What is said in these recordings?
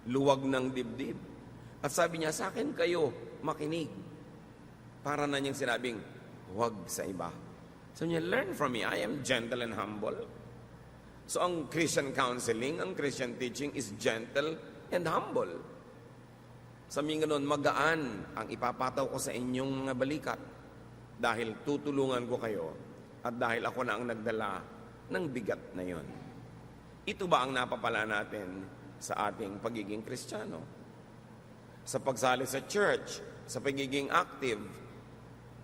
luwag ng dibdib. At sabi niya, sa akin kayo makinig. Para na niyang sinabing, huwag sa iba. So niya, learn from me. I am gentle and humble. So ang Christian counseling, ang Christian teaching is gentle and humble. Sabi nga nun, magaan ang ipapataw ko sa inyong mga balikat dahil tutulungan ko kayo at dahil ako na ang nagdala ng bigat na yon. Ito ba ang napapala natin sa ating pagiging Kristiyano? Sa pagsali sa church, sa pagiging active.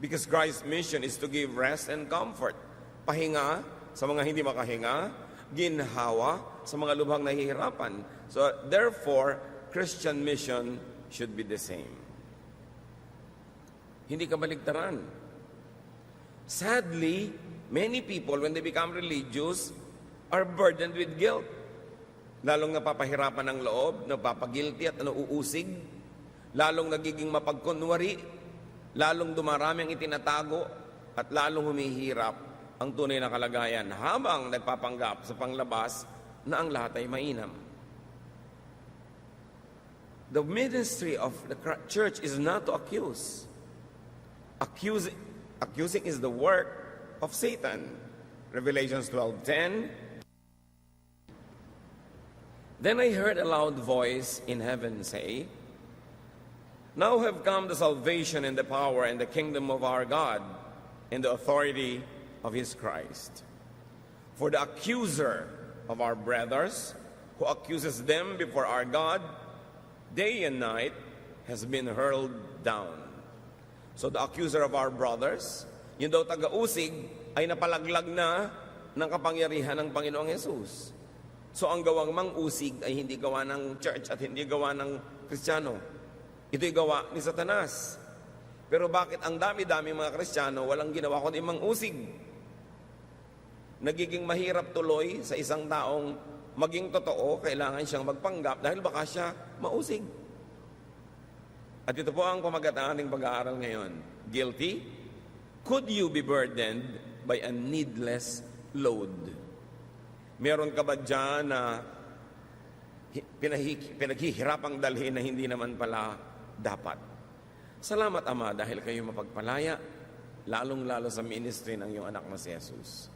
Because Christ's mission is to give rest and comfort. Pahinga sa mga hindi makahinga, ginhawa sa mga lubhang nahihirapan. So therefore, Christian mission should be the same. Hindi kabaligtaran. Sadly, many people, when they become religious, are burdened with guilt. Lalong napapahirapan ng loob, napapagilty at nauusig, lalong nagiging mapagkunwari, lalong dumarami ang itinatago, at lalong humihirap ang tunay na kalagayan habang nagpapanggap sa panglabas na ang lahat ay mainam. The ministry of the church is not to accuse. Accusing is the work of Satan. Revelations 12:10. Then I heard a loud voice in heaven say, now have come the salvation and the power and the kingdom of our God and the authority of his Christ. For the accuser of our brothers, who accuses them before our God, day and night, has been hurled down. So the accuser of our brothers, yun daw taga-usig, ay napalaglag na ng kapangyarihan ng Panginoong Hesus. So ang gawang mang-usig ay hindi gawa ng church at hindi gawa ng Kristiyano. Ito'y gawa ni Satanas. Pero bakit ang dami-dami mga Kristiyano walang ginawa kundi mang-usig? Nagiging mahirap tuloy sa isang taong maging totoo, kailangan siyang magpanggap dahil baka siya mausig. At ito po ang pamagat ng ating pag-aaral ngayon. Guilty? Could you be burdened by a needless load? Meron ka ba dyan na pinaghihirapang dalhin na hindi naman pala dapat? Salamat, Ama, dahil kayo mapagpalaya, lalong-lalo sa ministry ng iyong anak na si Jesus.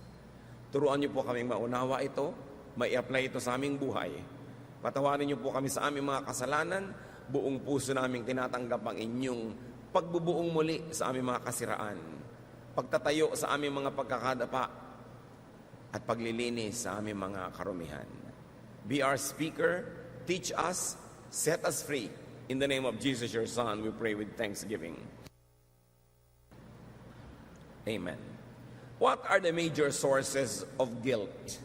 Turuan niyo po kaming maunawa ito, mai-apply ito sa aming buhay. Patawarin niyo po kami sa aming mga kasalanan, buong puso naming tinatanggap ang inyong pagbubuong muli sa aming mga kasiraan, pagtatayo sa aming mga pagkakadapa, at paglilinis sa aming mga karumihan. Be our speaker, teach us, set us free. In the name of Jesus, your Son, we pray with thanksgiving. Amen. What are the major sources of guilt?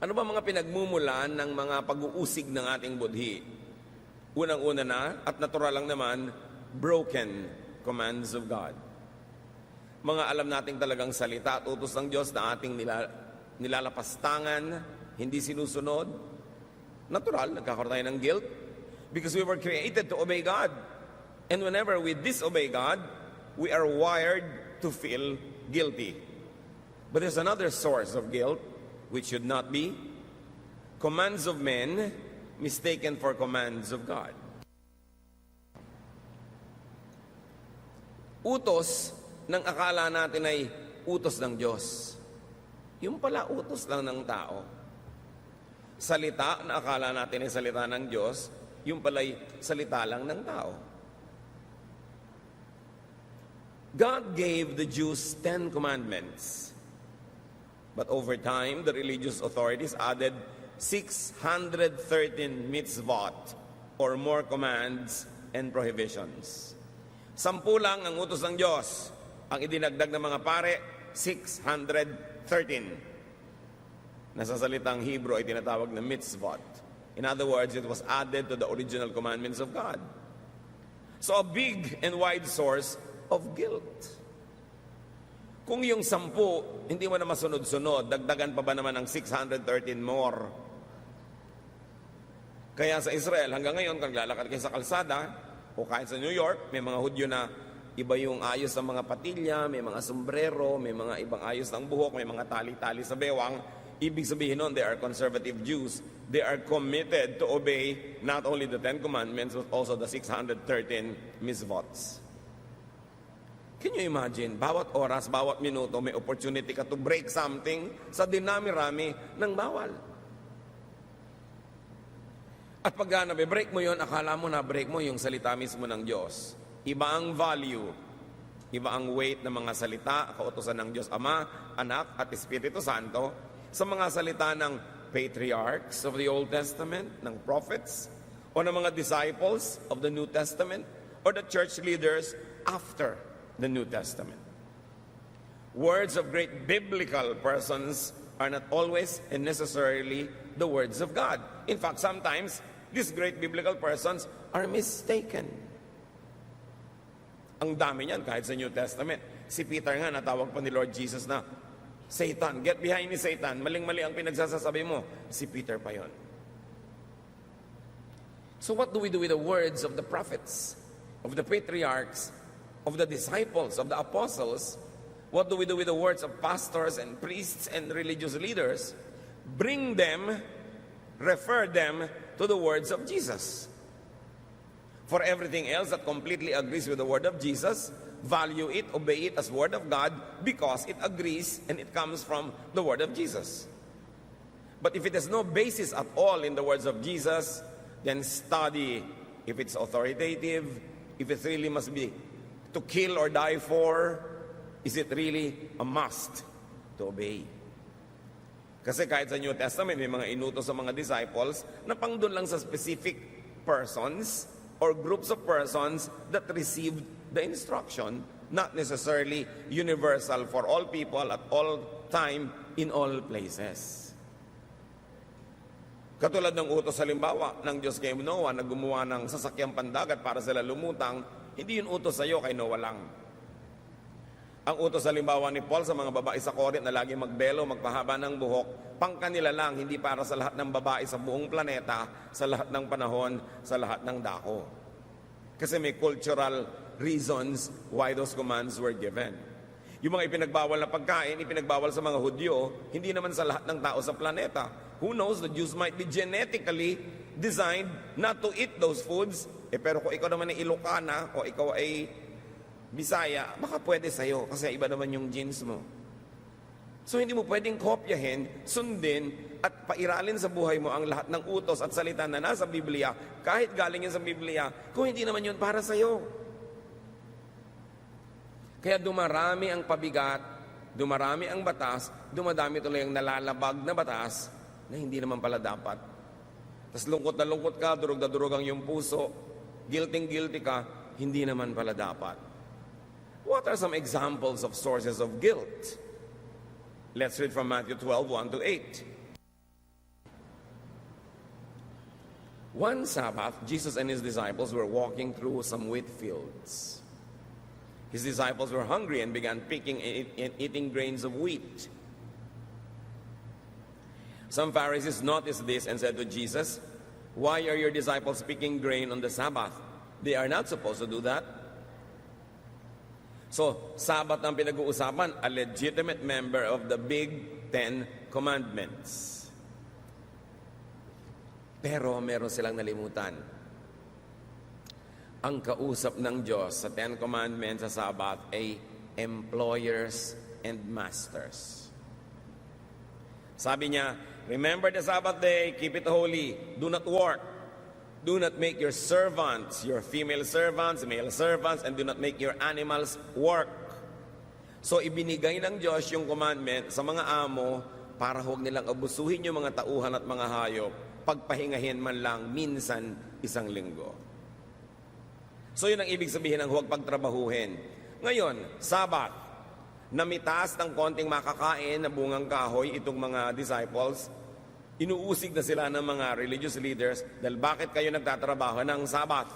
Ano ba mga pinagmumulan ng mga pag-uusig ng ating budhi? Unang-una na, at natural lang naman, broken commands of God. Mga alam nating talagang salita at utos ng Diyos na ating nilalapastangan, hindi sinusunod. Natural, nagkakaroon tayo ng guilt because we were created to obey God. And whenever we disobey God, we are wired to feel guilty. But there's another source of guilt, which should not be commands of men mistaken for commands of God. Utos nang akala natin ay utos ng Diyos. Yung pala utos lang ng tao. Salita na akala natin ay salita ng Diyos, yung pala'y salita lang ng tao. God gave the Jews 10 commandments. But over time, the religious authorities added 613 mitzvot or more commands and prohibitions. 10 lang ang utos ng Diyos. Ang idinagdag ng mga pare, 613. Nasa salitang Hebrew ay tinatawag na mitzvot. In other words, it was added to the original commandments of God. So a big and wide source of guilt. Kung yung 10, hindi mo na masunod-sunod, dagdagan pa ba naman ng 613 more? Kaya sa Israel, hanggang ngayon, kung lalakad kayo sa kalsada, o kahit sa New York, may mga Hudyo na iba yung ayos ng mga patilya, may mga sombrero, may mga ibang ayos ng buhok, may mga tali-tali sa bewang. Ibig sabihin nun, they are conservative Jews. they are committed to obey not only the Ten Commandments, but also the 613 misvots. Can you imagine, bawat oras, bawat minuto, may opportunity ka to break something sa dinami-rami ng bawal. At pag nabe-break mo yon, akala mo na-break mo yung salita mismo ng Diyos. Iba ang value, iba ang weight ng mga salita, kautusan ng Diyos Ama, Anak, at Espiritu Santo sa mga salita ng patriarchs of the Old Testament, ng prophets, o ng mga disciples of the New Testament, or the church leaders after the New Testament. Words of great biblical persons are not always and necessarily the words of God. In fact, sometimes these great biblical persons are mistaken. Ang dami niyan kahit sa New Testament. Si Peter nga, natawag pa ni Lord Jesus na, Satan, get behind me, Satan. Maling-mali ang pinagsasasabi mo. Si Peter pa yon. So what do we do with the words of the prophets, of the patriarchs, of the disciples, of the apostles? What do we do with the words of pastors and priests and religious leaders? Bring them, refer them to the words of Jesus. For everything else that completely agrees with the word of Jesus, value it, obey it as word of God because it agrees and it comes from the word of Jesus. But if it has no basis at all in the words of Jesus, then study if it's authoritative, if it really must be to kill or die for, is it really a must to obey? Kasi kahit sa New Testament, may mga inutos sa mga disciples na pang doon lang sa specific persons or groups of persons that received the instruction, not necessarily universal for all people at all time, in all places. Katulad ng utos halimbawa ng Diyos kay Noah na gumawa ng sasakyang pandagat para sila lumutang, hindi yun utos sa iyo, kay Noah lang. Ang utos halimbawa ni Paul sa mga babae sa Corinth na lagi magbelo, magpahaba ng buhok, pang kanila lang, hindi para sa lahat ng babae sa buong planeta, sa lahat ng panahon, sa lahat ng dako. Kasi may cultural reasons why those commands were given. Yung mga ipinagbawal na pagkain, ipinagbawal sa mga Hudyo, hindi naman sa lahat ng tao sa planeta. Who knows, the Jews might be genetically designed not to eat those foods. Pero kung ikaw naman ay Ilocana o ikaw ay Bisaya, baka pwede sa'yo kasi iba naman yung genes mo. So hindi mo pwedeng kopyahin, sundin, at pairalin sa buhay mo ang lahat ng utos at salita na nasa Biblia, kahit galing yan sa Biblia, kung hindi naman yun para sa'yo. Kaya dumarami ang pabigat, dumarami ang batas, dumadami tuloy ang nalalabag na batas na hindi naman pala dapat. Tapos lungkot na lungkot ka, durog na durog ang iyong puso, guilty ka, hindi naman pala dapat. What are some examples of sources of guilt? Let's read from Matthew 12:1 to 8. One Sabbath, Jesus and his disciples were walking through some wheat fields. His disciples were hungry and began picking and eating grains of wheat. Some Pharisees noticed this and said to Jesus, "Why are your disciples picking grain on the Sabbath? They are not supposed to do that." So, Sabbath ang pinag-uusapan, a legitimate member of the Big Ten Commandments. Pero meron silang nalimutan. Ang kausap ng Diyos sa Ten Commandments sa Sabbath ay employers and masters. Sabi niya, remember the Sabbath day, keep it holy, do not work. Do not make your servants, your female servants, male servants, and do not make your animals work. So ibinigay ng Diyos yung commandment sa mga amo para huwag nilang abusuhin yung mga tauhan at mga hayop, pagpahingahin man lang minsan isang linggo. So yun ang ibig sabihin ng huwag pagtrabahuhin. Ngayon, Sabbath, namitas ng konting makakain na bungang kahoy itong mga disciples, inuusig na sila ng mga religious leaders dahil bakit kayo nagtatrabaho ng Sabbath?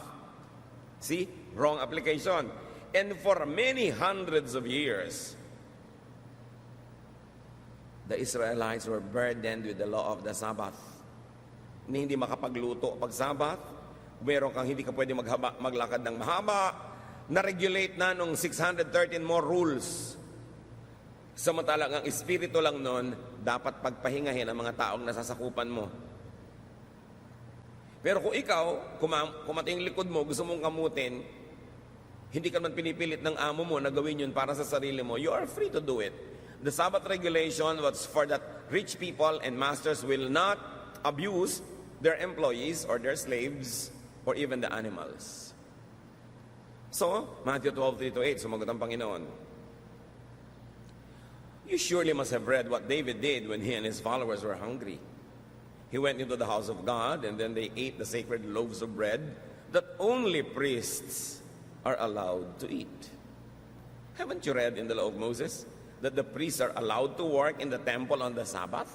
See? Wrong application. And for many hundreds of years, the Israelites were burdened with the law of the Sabbath. Hindi makapagluto pag Sabbath, meron kang hindi ka pwede maglakad ng mahaba, na-regulate na nung 613 more rules. Samantalang ang espiritu lang nun, dapat pagpahingahin ang mga taong nasasakupan mo. Pero kung ikaw, kumating likod mo, gusto mong kamutin, hindi ka man pinipilit ng amo mo na gawin yun para sa sarili mo, you are free to do it. The Sabbath regulation was for that rich people and masters will not abuse their employees or their slaves or even the animals. So, Matthew 12:3-8, sumagot ang Panginoon. You surely must have read what David did when he and his followers were hungry. He went into the house of God, and then they ate the sacred loaves of bread that only priests are allowed to eat. Haven't you read in the law of Moses that the priests are allowed to work in the temple on the Sabbath?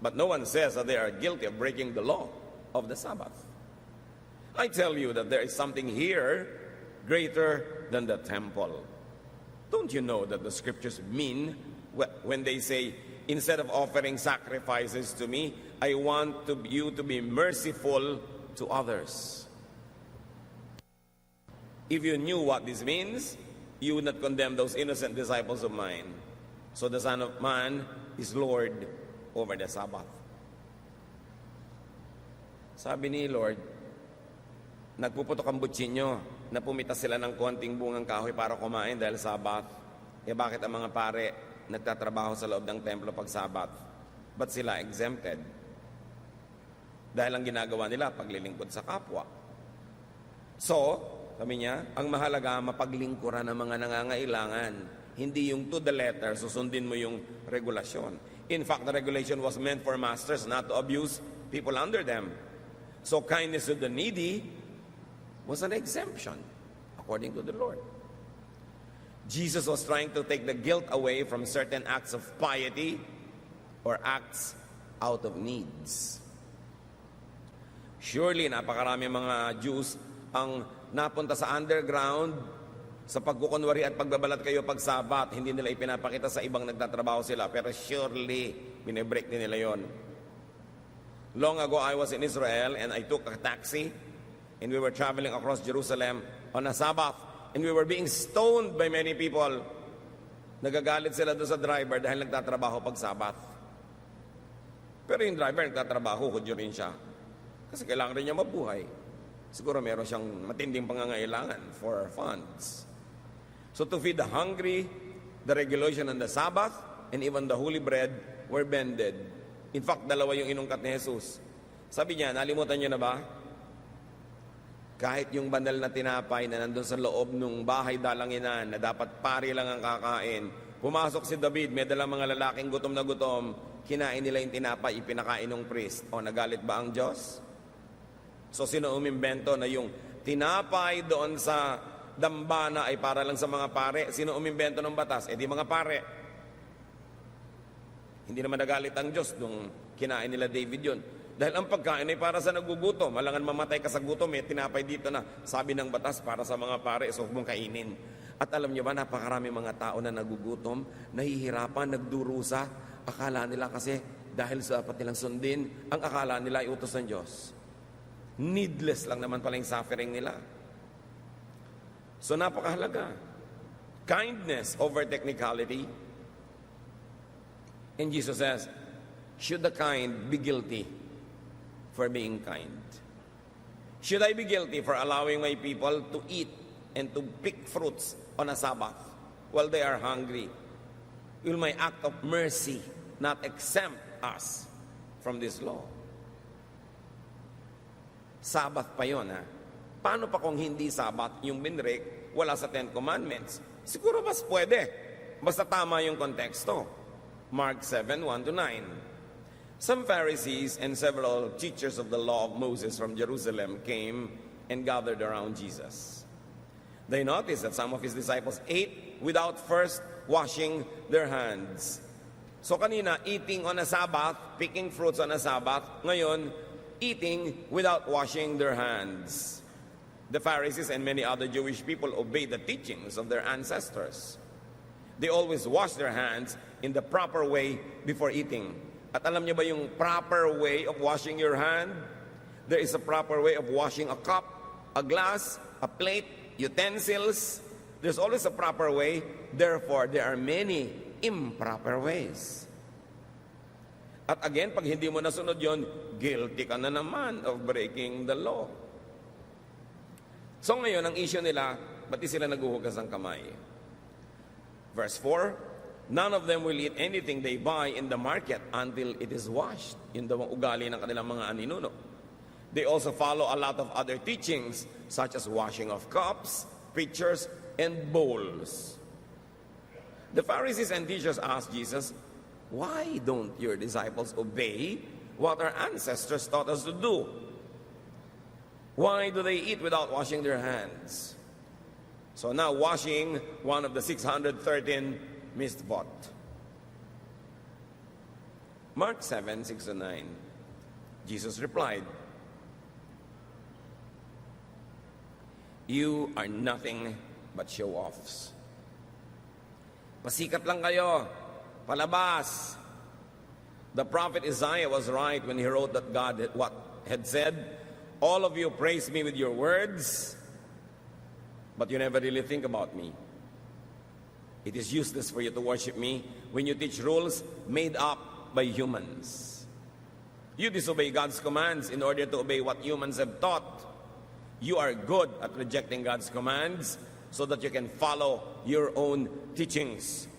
But no one says that they are guilty of breaking the law of the Sabbath. I tell you that there is something here greater than the temple. Don't you know that the scriptures mean when they say, instead of offering sacrifices to me, I want you to be merciful to others. If you knew what this means, you would not condemn those innocent disciples of mine. So the Son of Man is Lord over the Sabbath. Sabi ni Lord, nagpuputok ang butsinyo na pumitas sila ng konting bungang kahoy para kumain dahil Sabbath. Bakit ang mga pare nagtatrabaho sa loob ng templo pag Sabbath? Ba't sila exempted? Dahil ang ginagawa nila, paglilingkod sa kapwa. So, sabi niya, ang mahalaga, mapaglingkuran ng mga nangangailangan. Hindi yung to the letter, susundin mo yung regulasyon. In fact, the regulation was meant for masters not to abuse people under them. So, kindness to the needy was an exemption, according to the Lord. Jesus was trying to take the guilt away from certain acts of piety or acts out of needs. Surely, napakarami mga Jews ang napunta sa underground sa pagkukunwari at pagbabalat kayo pag Sabat. Hindi nila ipinapakita sa ibang nagtatrabaho sila. Pero surely, binibreak din nila yon. Long ago, I was in Israel and I took a taxi and we were traveling across Jerusalem on a Sabbath. And we were being stoned by many people. Nagagalit sila doon sa driver dahil nagtatrabaho pag Sabbath. Pero yung driver nagtatrabaho, hudyo rin siya. Kasi kailangan rin niya mabuhay. Siguro meron siyang matinding pangangailangan for funds. So to feed the hungry, the regulation on the Sabbath, and even the holy bread were bended. In fact, dalawa yung inungkat ni Jesus. Sabi niya, nalimutan niyo na ba? Kahit yung banal na tinapay na nandun sa loob ng bahay dalanginan na dapat pari lang ang kakain, pumasok si David, may dalang mga lalaking gutom na gutom, kinain nila yung tinapay, ipinakain ng priest. O, nagalit ba ang Diyos? So, sino umimbento na yung tinapay doon sa dambana ay para lang sa mga pare? Sino umimbento ng batas? Di mga pare. Hindi naman nagalit ang Diyos nung kinain nila David yun. Dahil ang pagkain ay para sa nagugutom. Malangan mamatay ka sa gutom, may tinapay dito na sabi ng batas para sa mga pare, so huwag mong kainin. At alam niyo ba, napakarami mga tao na nagugutom, nahihirapan, nagdurusa. Akala nila kasi dahil sa dapat nilang sundin, ang akala nila ay utos ng Diyos. Needless lang naman pala yung suffering nila. So napakahalaga. Kindness over technicality. And Jesus says, should the kind be guilty for being kind? Should I be guilty for allowing my people to eat and to pick fruits on a Sabbath while they are hungry? Will my act of mercy not exempt us from this law? Sabbath pa yun, ha? Paano pa kung hindi Sabbath yung binrek, wala sa Ten Commandments? Siguro mas pwede. Basta tama yung konteksto. Mark 7:1-9. Some Pharisees and several teachers of the law of Moses from Jerusalem came and gathered around Jesus. They noticed that some of his disciples ate without first washing their hands. So kanina, eating on a Sabbath, picking fruits on a Sabbath. Ngayon, eating without washing their hands. The Pharisees and many other Jewish people obeyed the teachings of their ancestors. They always wash their hands in the proper way before eating. At alam niyo ba yung proper way of washing your hand? There is a proper way of washing a cup, a glass, a plate, utensils. There's always a proper way. Therefore, there are many improper ways. At again, pag hindi mo nasunod yon, guilty ka na naman of breaking the law. So ngayon, ang issue nila, ba't di sila naguhugas ng kamay? Verse 4, none of them will eat anything they buy in the market until it is washed. Yun daw ang ugali ng kanilang mga aninuno. They also follow a lot of other teachings, such as washing of cups, pitchers, and bowls. The Pharisees and teachers asked Jesus, why don't your disciples obey what our ancestors taught us to do? Why do they eat without washing their hands? So now washing one of the 613 mitzvot. Mark 7:6-9. Jesus replied, you are nothing but show-offs. Pasikat lang kayo, palabas. The prophet Isaiah was right when he wrote that God had said, all of you praise me with your words, but you never really think about me. It is useless for you to worship me when you teach rules made up by humans. You disobey God's commands in order to obey what humans have taught. You are good at rejecting God's commands so that you can follow your own teachings.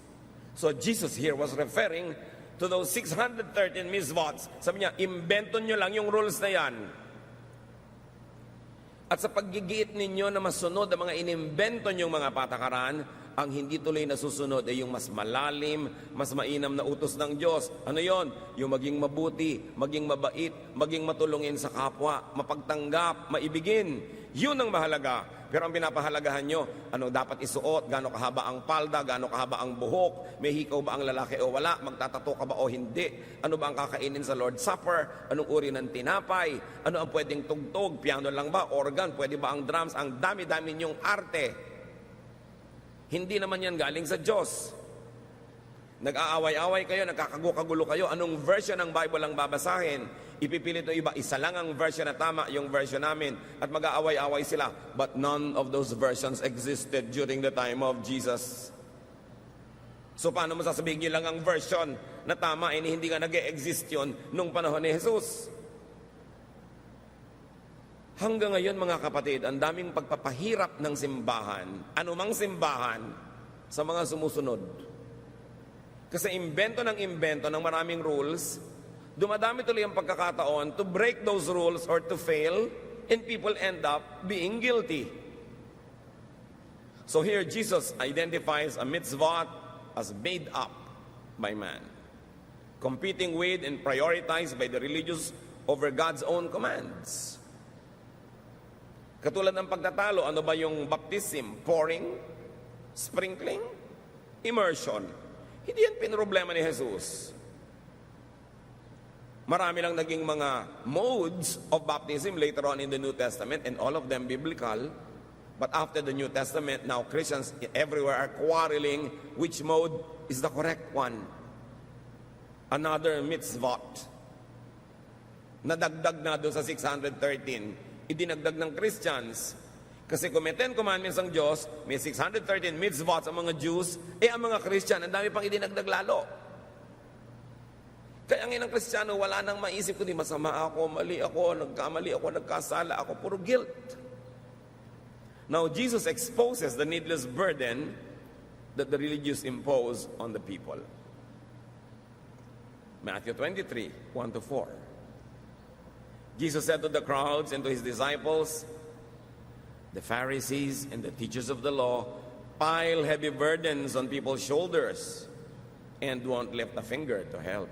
So Jesus here was referring to those 613 mitzvots. Sabi niya, imbento nyo lang yung rules na yan. At sa paggigiit ninyo na masunod ang mga inimbento nyong mga patakaran, ang hindi tuloy nasusunod ay yung mas malalim, mas mainam na utos ng Diyos. Ano yon? Yung maging mabuti, maging mabait, maging matulungin sa kapwa, mapagtanggap, maibigin. Yun ang mahalaga. Pero ang pinapahalagahan nyo, ano dapat isuot, gaano kahaba ang palda, gaano kahaba ang buhok, may hikaw ba ang lalaki o wala, magtatato ka ba o hindi, ano ba ang kakainin sa Lord's Supper, anong uri ng tinapay, ano ang pwedeng tugtog, piano lang ba, organ, pwede ba ang drums, ang dami-dami nyong arte. Hindi naman yan galing sa Diyos. Nag-aaway-away kayo, nagkakagulo kayo, anong version ng Bible ang babasahin? Ipipilit ng iba, isa lang ang version na tama, yung version namin, at mag-aaway-away sila. But none of those versions existed during the time of Jesus. So paano mo sasabihin nyo lang ang version na tama, hindi nga nag-e-exist yun nung panahon ni Jesus? Hanggang ngayon mga kapatid, ang daming pagpapahirap ng simbahan, anumang simbahan, sa mga sumusunod. Kasi imbento ng maraming rules, dumadami tuloy ang pagkakataon to break those rules or to fail, and people end up being guilty. So here Jesus identifies a mitzvah as made up by man, competing with and prioritized by the religious over God's own commands. Katulad ng pagtatalo, ano ba yung baptism? Pouring? Sprinkling? Immersion? Hindi yan pinroblema ni Jesus. Marami lang naging mga modes of baptism later on in the New Testament, and all of them biblical. But after the New Testament, now Christians everywhere are quarreling which mode is the correct one. Another mitzvot. Nadagdag na doon sa 613. Idinagdag ng Christians. Kasi kung may 10 commandments ang Diyos, may 613 mitzvot ang mga Jews, ang mga Christian, ang dami pang idinagdag lalo. Kaya ngayon ang Kristiyano, wala nang maisip kundi masama ako, mali ako, nagkamali ako, nagkasala ako, puro guilt. Now, Jesus exposes the needless burden that the religious impose on the people. Matthew 23, 1-4. Jesus said to the crowds and to his disciples, the Pharisees and the teachers of the law pile heavy burdens on people's shoulders and won't lift a finger to help.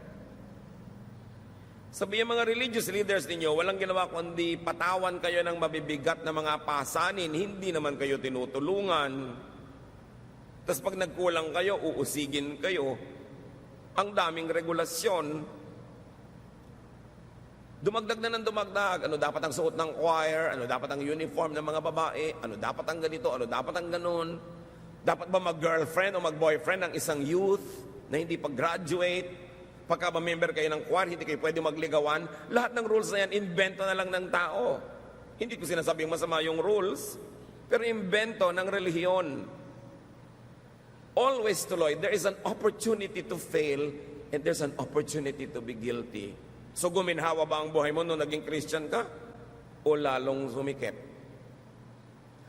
Sabi yung mga religious leaders ninyo, walang ginawa kundi patawan kayo ng mabibigat na mga pasanin, hindi naman kayo tinutulungan. Tapos pag nagkulang kayo, uusigin kayo. Ang daming regulasyon. Dumagdag na ng dumagdag. Ano dapat ang suot ng choir? Ano dapat ang uniform ng mga babae? Ano dapat ang ganito? Ano dapat ang ganon? Dapat ba mag-girlfriend o mag-boyfriend ng isang youth na hindi pag-graduate? Pagka ba-member kayo ng choir, hindi kayo pwede magligawan. Lahat ng rules na yan, invento na lang ng tao. Hindi ko sinasabing masama yung rules, pero invento ng relihiyon. Always tuloy, there is an opportunity to fail And there's an opportunity to be guilty. So guminhawa ba ang buhay mo nung naging Christian ka? O lalong sumikip?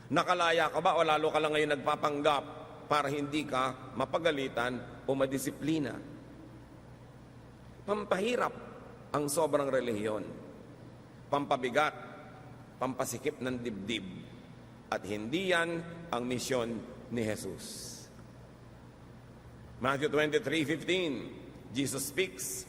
Nakalaya ka ba o lalo ka lang ngayon nagpapanggap para hindi ka mapagalitan o madisiplina? Pampahirap ang sobrang relihiyon. Pampabigat, pampasikip ng dibdib. At hindi yan ang misyon ni Jesus. Matthew 23:15, Jesus speaks,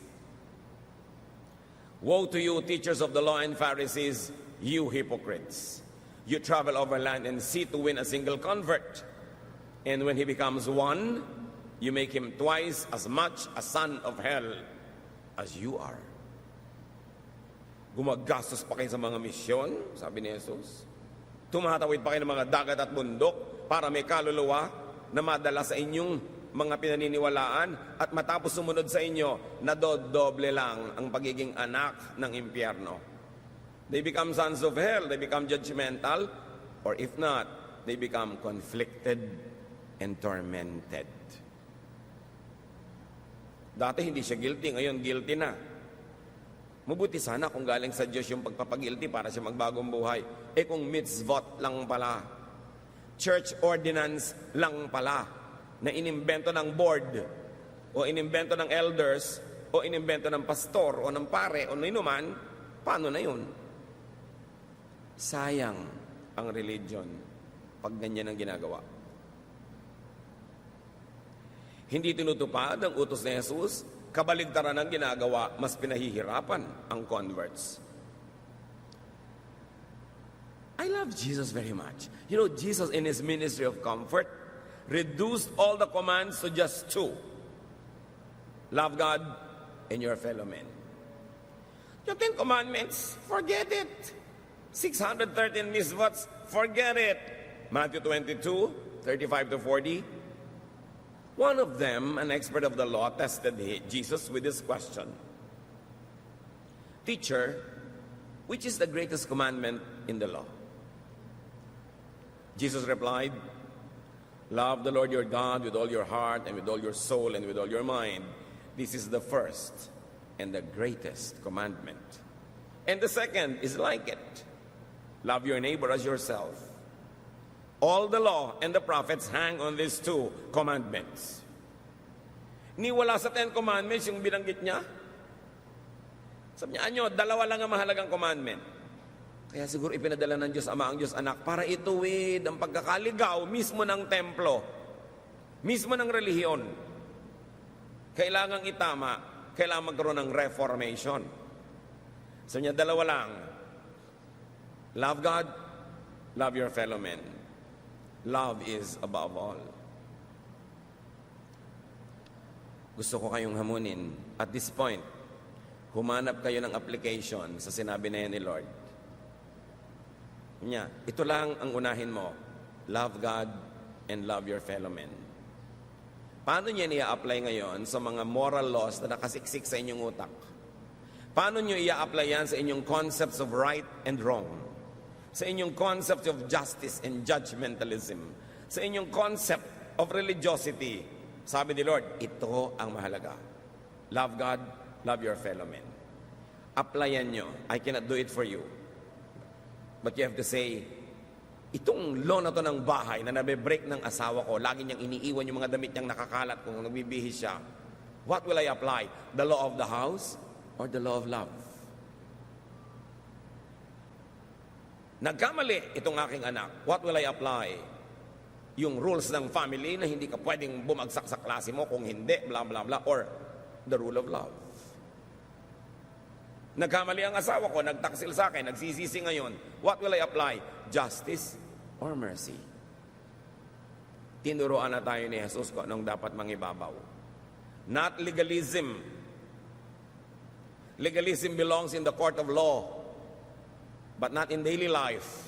"Woe to you, teachers of the law and Pharisees, you hypocrites! You travel over land and sea to win a single convert. And when he becomes one, you make him twice as much a son of hell as you are." Gumagastos pa kayo sa mga misyon, sabi ni Jesus. Tumatawid pa kayo ng mga dagat at bundok para may kaluluwa na madala sa inyong mga pinaniniwalaan at matapos sumunod sa inyo, nadodoble lang ang pagiging anak ng impyerno. They become sons of hell, they become judgmental, or if not, they become conflicted and tormented. Dati hindi siya guilty, ngayon guilty na. Mabuti sana kung galing sa Diyos yung pagpapagilty para siya magbagong buhay. Kung mitzvot lang pala, church ordinance lang pala, na inimbento ng board, o inimbento ng elders, o inimbento ng pastor, o ng pare, o ninuman, paano na yun? Sayang ang religion pag ganyan ang ginagawa. Hindi tinutupad ang utos ni Jesus, kabaligtaran ang ginagawa, mas pinahihirapan ang converts. I love Jesus very much. You know, Jesus in His ministry of comfort reduced all the commands to just two. Love God and your fellow men. Yung 10 commandments, forget it. 613 mitzvahs, forget it. Matthew 22:35-40. One of them, an expert of the law, tested Jesus with this question. "Teacher, which is the greatest commandment in the law?" Jesus replied, "Love the Lord your God with all your heart and with all your soul and with all your mind. This is the first and the greatest commandment. And the second is like it. Love your neighbor as yourself. All the law and the prophets hang on these two commandments." Niwala sa 10 commandments yung binanggit niya. Sabi niya, dalawa lang ang mahalagang commandment. Kaya siguro ipinadala ng Diyos Ama ang Diyos Anak para ituwid ang pagkakaligaw mismo ng templo, mismo ng relihiyon. Kailangang itama, kailangan magkaroon ng reformation. So niya, dalawa lang. Love God, love your fellow men. Love is above all. Gusto ko kayong hamunin. At this point, humanap kayo ng application sa sinabi na yan ni Lord. Niya, ito lang ang unahin mo. Love God and love your fellow men. Paano niya i-apply ngayon sa mga moral laws na nakasiksik sa inyong utak? Paano niyo i-apply yan sa inyong concepts of right and wrong? Sa inyong concept of justice and judgmentalism? Sa inyong concept of religiosity? Sabi ni Lord, ito ang mahalaga. Love God, love your fellow men. Applyan nyo. I cannot do it for you. But you have to say, itong law na to ng bahay na nabe-break ng asawa ko, lagi niyang iniiwan yung mga damit niyang nakakalat kung nagbibihis siya. What will I apply? The law of the house or the law of love? Nagkamali itong aking anak. What will I apply? Yung rules ng family na hindi ka pwedeng bumagsak sa klase mo kung hindi, blah, blah, blah, or the rule of love. Nagkamali ang asawa ko, nagtaksil sa akin, nagsisisi ngayon. What will I apply? Justice or mercy? Tinuruan na tayo ni Jesus kung anong dapat mangibabaw. Not legalism. Legalism belongs in the court of law, but not in daily life.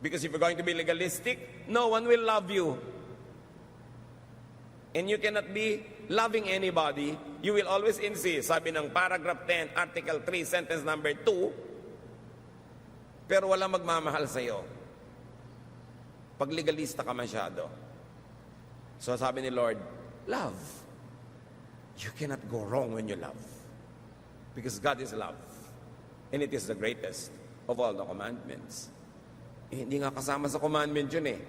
Because if you're going to be legalistic, no one will love you. And you cannot be loving anybody. You will always insist. Sabi ng paragraph 10, article 3, sentence number 2, pero wala magmamahal sa'yo. Pag legalista ka masyado. So sabi ni Lord, love. You cannot go wrong when you love. Because God is love. And it is the greatest of all the commandments. Hindi nga kasama sa commandment yun eh.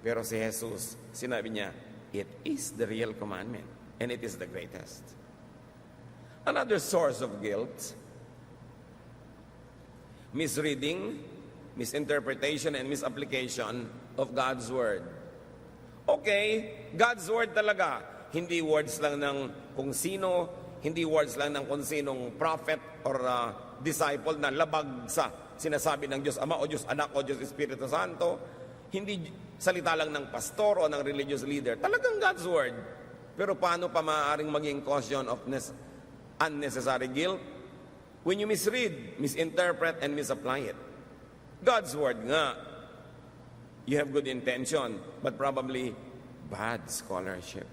Pero si Jesus, sinabi niya, it is the real commandment. And it is the greatest. Another source of guilt, misreading, misinterpretation, and misapplication of God's Word. Okay, God's Word talaga. Hindi words lang ng kung sino, hindi words lang ng kung sinong prophet or disciple na labag sa sinasabi ng Diyos Ama o Diyos Anak o Diyos Espiritu Santo. Hindi salita lang ng pastor o ng religious leader. Talagang God's Word. Pero paano pa maaaring maging caution of unnecessary guilt? When you misread, misinterpret, and misapply it. God's Word nga. You have good intention, but probably bad scholarship.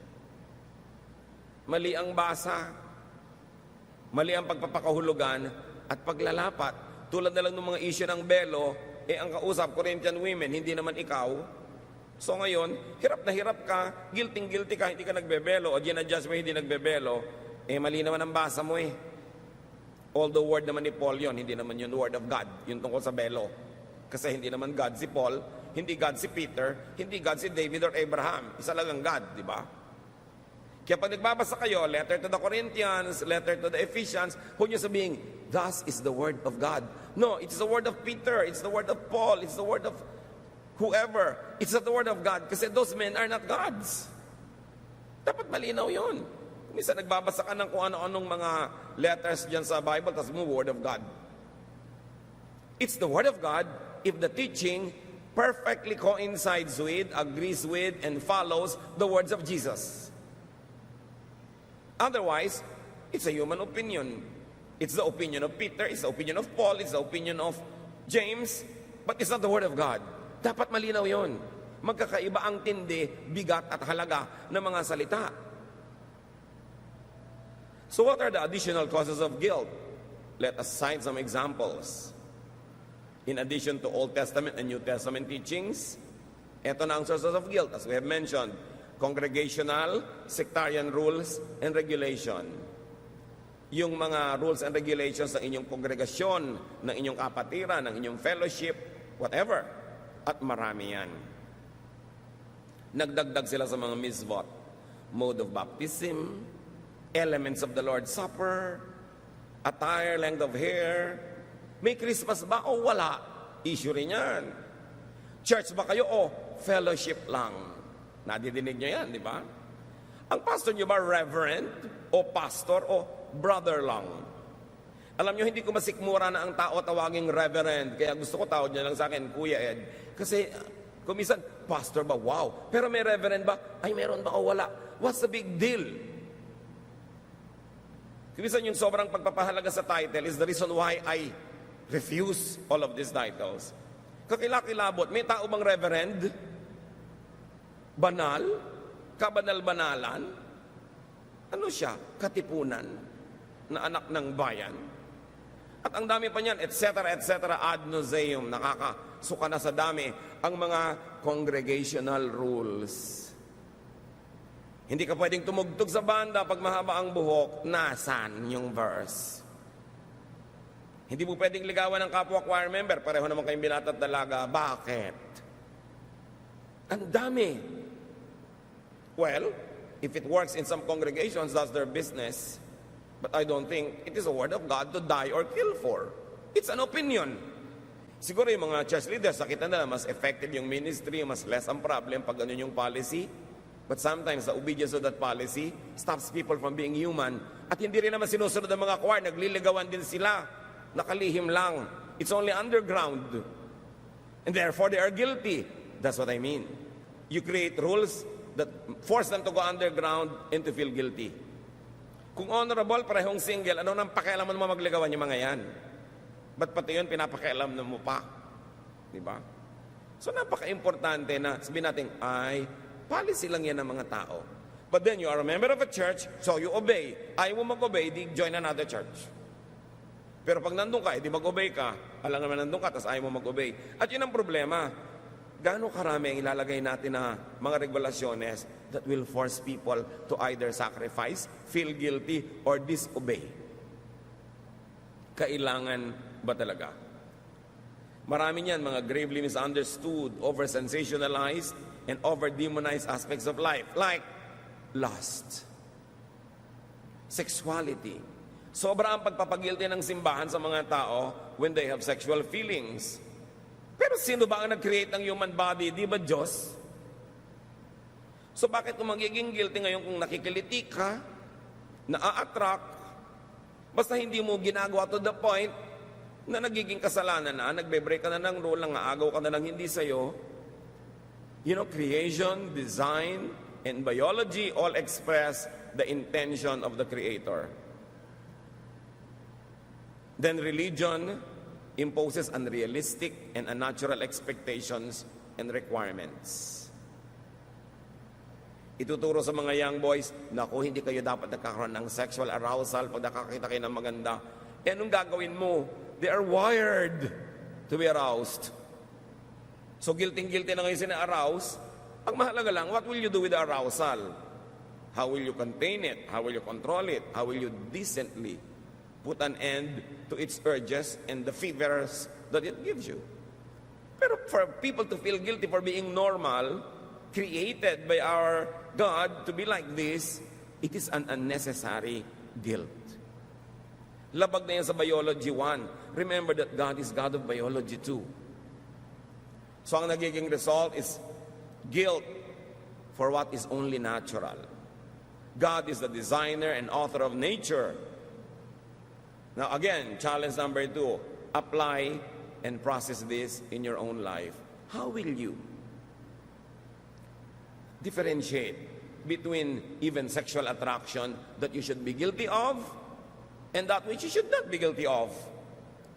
Mali ang basa, mali ang pagpapakahulugan, at paglalapat. Tulad na lang ng mga issue ng belo, ang kausap, Corinthian women, hindi naman ikaw. So ngayon, hirap na hirap ka, guilty ka, hindi ka nagbebelo, o ginadjust mo, hindi nagbebelo, mali naman ang basa mo eh. Although word naman ni Paul yon, hindi naman yun word of God, yung tungkol sa belo. Kasi hindi naman God si Paul, hindi God si Peter, hindi God si David or Abraham. Isa lang ang God, di ba? Kaya pag nagbabasa kayo, letter to the Corinthians, letter to the Ephesians, huwag niyo sabihin, thus is the word of God. No, it's the word of Peter, it's the word of Paul, it's the word of whoever. It's not the word of God kasi those men are not gods. Dapat malinaw yun. Minsan nagbabasa ka ng kung ano-anong mga letters dyan sa Bible, tapos mo, word of God. It's the word of God if the teaching perfectly coincides with, agrees with, and follows the words of Jesus. Otherwise, it's a human opinion. It's the opinion of Peter, it's the opinion of Paul, it's the opinion of James, but it's not the word of God. Dapat malinaw yon. Magkakaiba ang tindi, bigat at halaga ng mga salita. So what are the additional causes of guilt? Let us cite some examples. In addition to Old Testament and New Testament teachings, ito na ang sources of guilt, as we have mentioned. Congregational, sectarian rules, and regulation. Yung mga rules and regulations ng inyong kongregasyon, ng inyong kapatiran, ng inyong fellowship, whatever. At marami yan. Nagdagdag sila sa mga misvot. Mode of baptism, elements of the Lord's Supper, attire, length of hair. May Christmas ba o wala? Issue rin yan. Church ba kayo o fellowship lang? Nadidinig nyo yan, di ba? Ang pastor nyo ba reverend o pastor o brother lang? Alam nyo, hindi ko masikmura na ang tao tawaging reverend. Kaya gusto ko tawag niya lang sa akin, Kuya Ed. Kasi kumisan, pastor ba? Wow. Pero may reverend ba? Ay, meron ba o wala? What's the big deal? Kumisan yung sobrang pagpapahalaga sa title is the reason why I refuse all of these titles. Kakilakilabot, may tao bang reverend? Banal? Kabanal-banalan? Ano siya? Katipunan na anak ng bayan? At ang dami pa niyan, etc., ad nauseam, nakakasuka na sa dami ang mga congregational rules. Hindi ka pwedeng tumugtog sa banda pag mahaba ang buhok, nasan yung verse? Hindi mo pwedeng ligawan ng kapwa choir member, pareho naman kayong binata at dalaga. Bakit? Ang dami. Well, if it works in some congregations, that's their business. But I don't think it is a word of God to die or kill for. It's an opinion. Siguro yung mga church leaders, nakita na mas effective yung ministry, mas less ang problem pag ganun yung policy. But sometimes the obedience of that policy stops people from being human. At hindi rin naman sinusunod ng mga choir, nagliligawan din sila. Nakalihim lang. It's only underground. And therefore they are guilty. That's what I mean. You create rules that force them to go underground and to feel guilty. Kung honorable, parehong single, ano nang pakialaman mo magligawan yung mga yan? Ba't pati yun, pinapakialam na mo pa? Diba? So napaka-importante na sabihin natin, ay, policy lang yan ng mga tao. But then you are a member of a church, so you obey. Ayaw mo mag-obey, di join another church. Pero pag nandun ka, di mag-obey ka, alam naman nandun ka, tapos ayaw mo mag-obey. At yun ang problema. gaano karami ang ilalagay natin na mga regulasyones that will force people to either sacrifice, feel guilty, or disobey? Kailangan ba talaga? Marami niyan mga gravely misunderstood, over-sensationalized, and over-demonized aspects of life, like lust, sexuality. Sobra ang pagpapagilty ng simbahan sa mga tao when they have sexual feelings. Pero sino ba ang nag-create ng human body? Di ba Diyos? So bakit kung magiging guilty ngayon kung nakikiliti ka, na-attract, basta hindi mo ginagawa to the point na nagiging kasalanan na, nagbe-break ka na ng rule, nangaagaw ka na ng hindi sa'yo. You know, creation, design, and biology all express the intention of the Creator. Then religion imposes unrealistic and unnatural expectations and requirements. Ituturo sa mga young boys, naku, hindi kayo dapat nagkakaroon ng sexual arousal pag nakakita kayo ng maganda. Eh, anong gagawin mo? They are wired to be aroused. So, guilty na ngayon sina-arouse. Ang mahalaga lang, what will you do with the arousal? How will you contain it? How will you control it? How will you decently put an end to its urges and the fevers that it gives you? Pero for people to feel guilty for being normal, created by our God to be like this, it is an unnecessary guilt. Labag na yan sa Biology 1. Remember that God is God of Biology 2. So ang nagiging result is guilt for what is only natural. God is the designer and author of nature. Now again, challenge number 2, apply and process this in your own life. How will you differentiate between even sexual attraction that you should be guilty of and that which you should not be guilty of?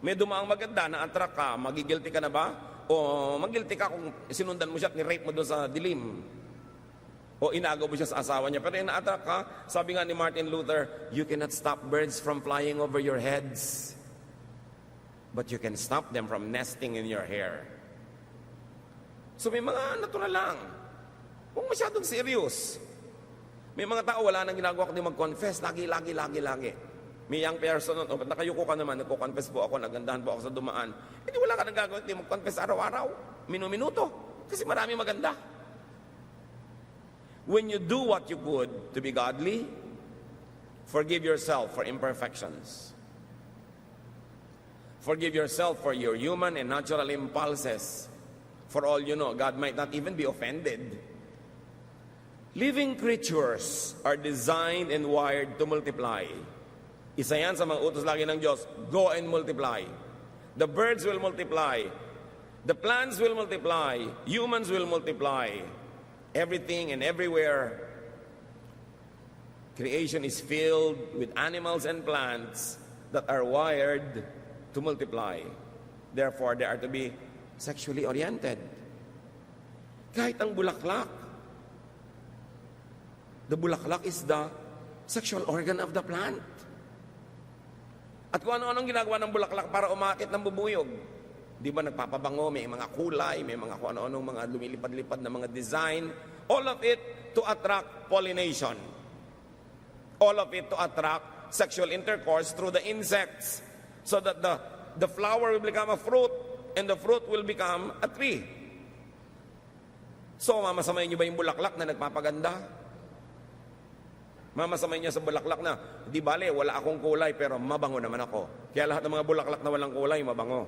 May dumaang maganda na attract ka, magigilty ka na ba? O magilty ka kung sinundan mo siya at ni-rape mo doon sa dilim. O inagaw mo siya sa asawa niya. Pero ina-attract ka, sabi nga ni Martin Luther, you cannot stop birds from flying over your heads. But you can stop them from nesting in your hair. So may mga natural lang. Huwag masyadong serious. May mga tao wala nang ginagawa kundi mag-confess. Lagi. May young person, nakayuko ka naman, nagko-confess po ako, nagandahan po ako sa dumaan. Hindi wala ka nang gagawin, hindi mag-confess araw-araw, minuto, kasi marami maganda. When you do what you could to be godly, forgive yourself for imperfections. Forgive yourself for your human and natural impulses. For all you know, God might not even be offended. Living creatures are designed and wired to multiply. Isa yan sa mga utos lagi ng Diyos, go and multiply. The birds will multiply. The plants will multiply. Humans will multiply. Everything and everywhere. Creation is filled with animals and plants that are wired to multiply. Therefore, they are to be sexually oriented. Kahit ang bulaklak. The bulaklak is the sexual organ of the plant. At kung ano-anong ginagawa ng bulaklak para umakit ng bubuyog. Di ba nagpapabango, may mga kulay, may mga kung ano-anong mga lumilipad-lipad na mga design. All of it to attract pollination. All of it to attract sexual intercourse through the insects. So that the flower will become a fruit and the fruit will become a tree. So, mamasamayin niyo ba yung bulaklak na nagpapaganda? Mamasamay niya sa bulaklak na, di bale, wala akong kulay pero mabango naman ako. Kaya lahat ng mga bulaklak na walang kulay, mabango.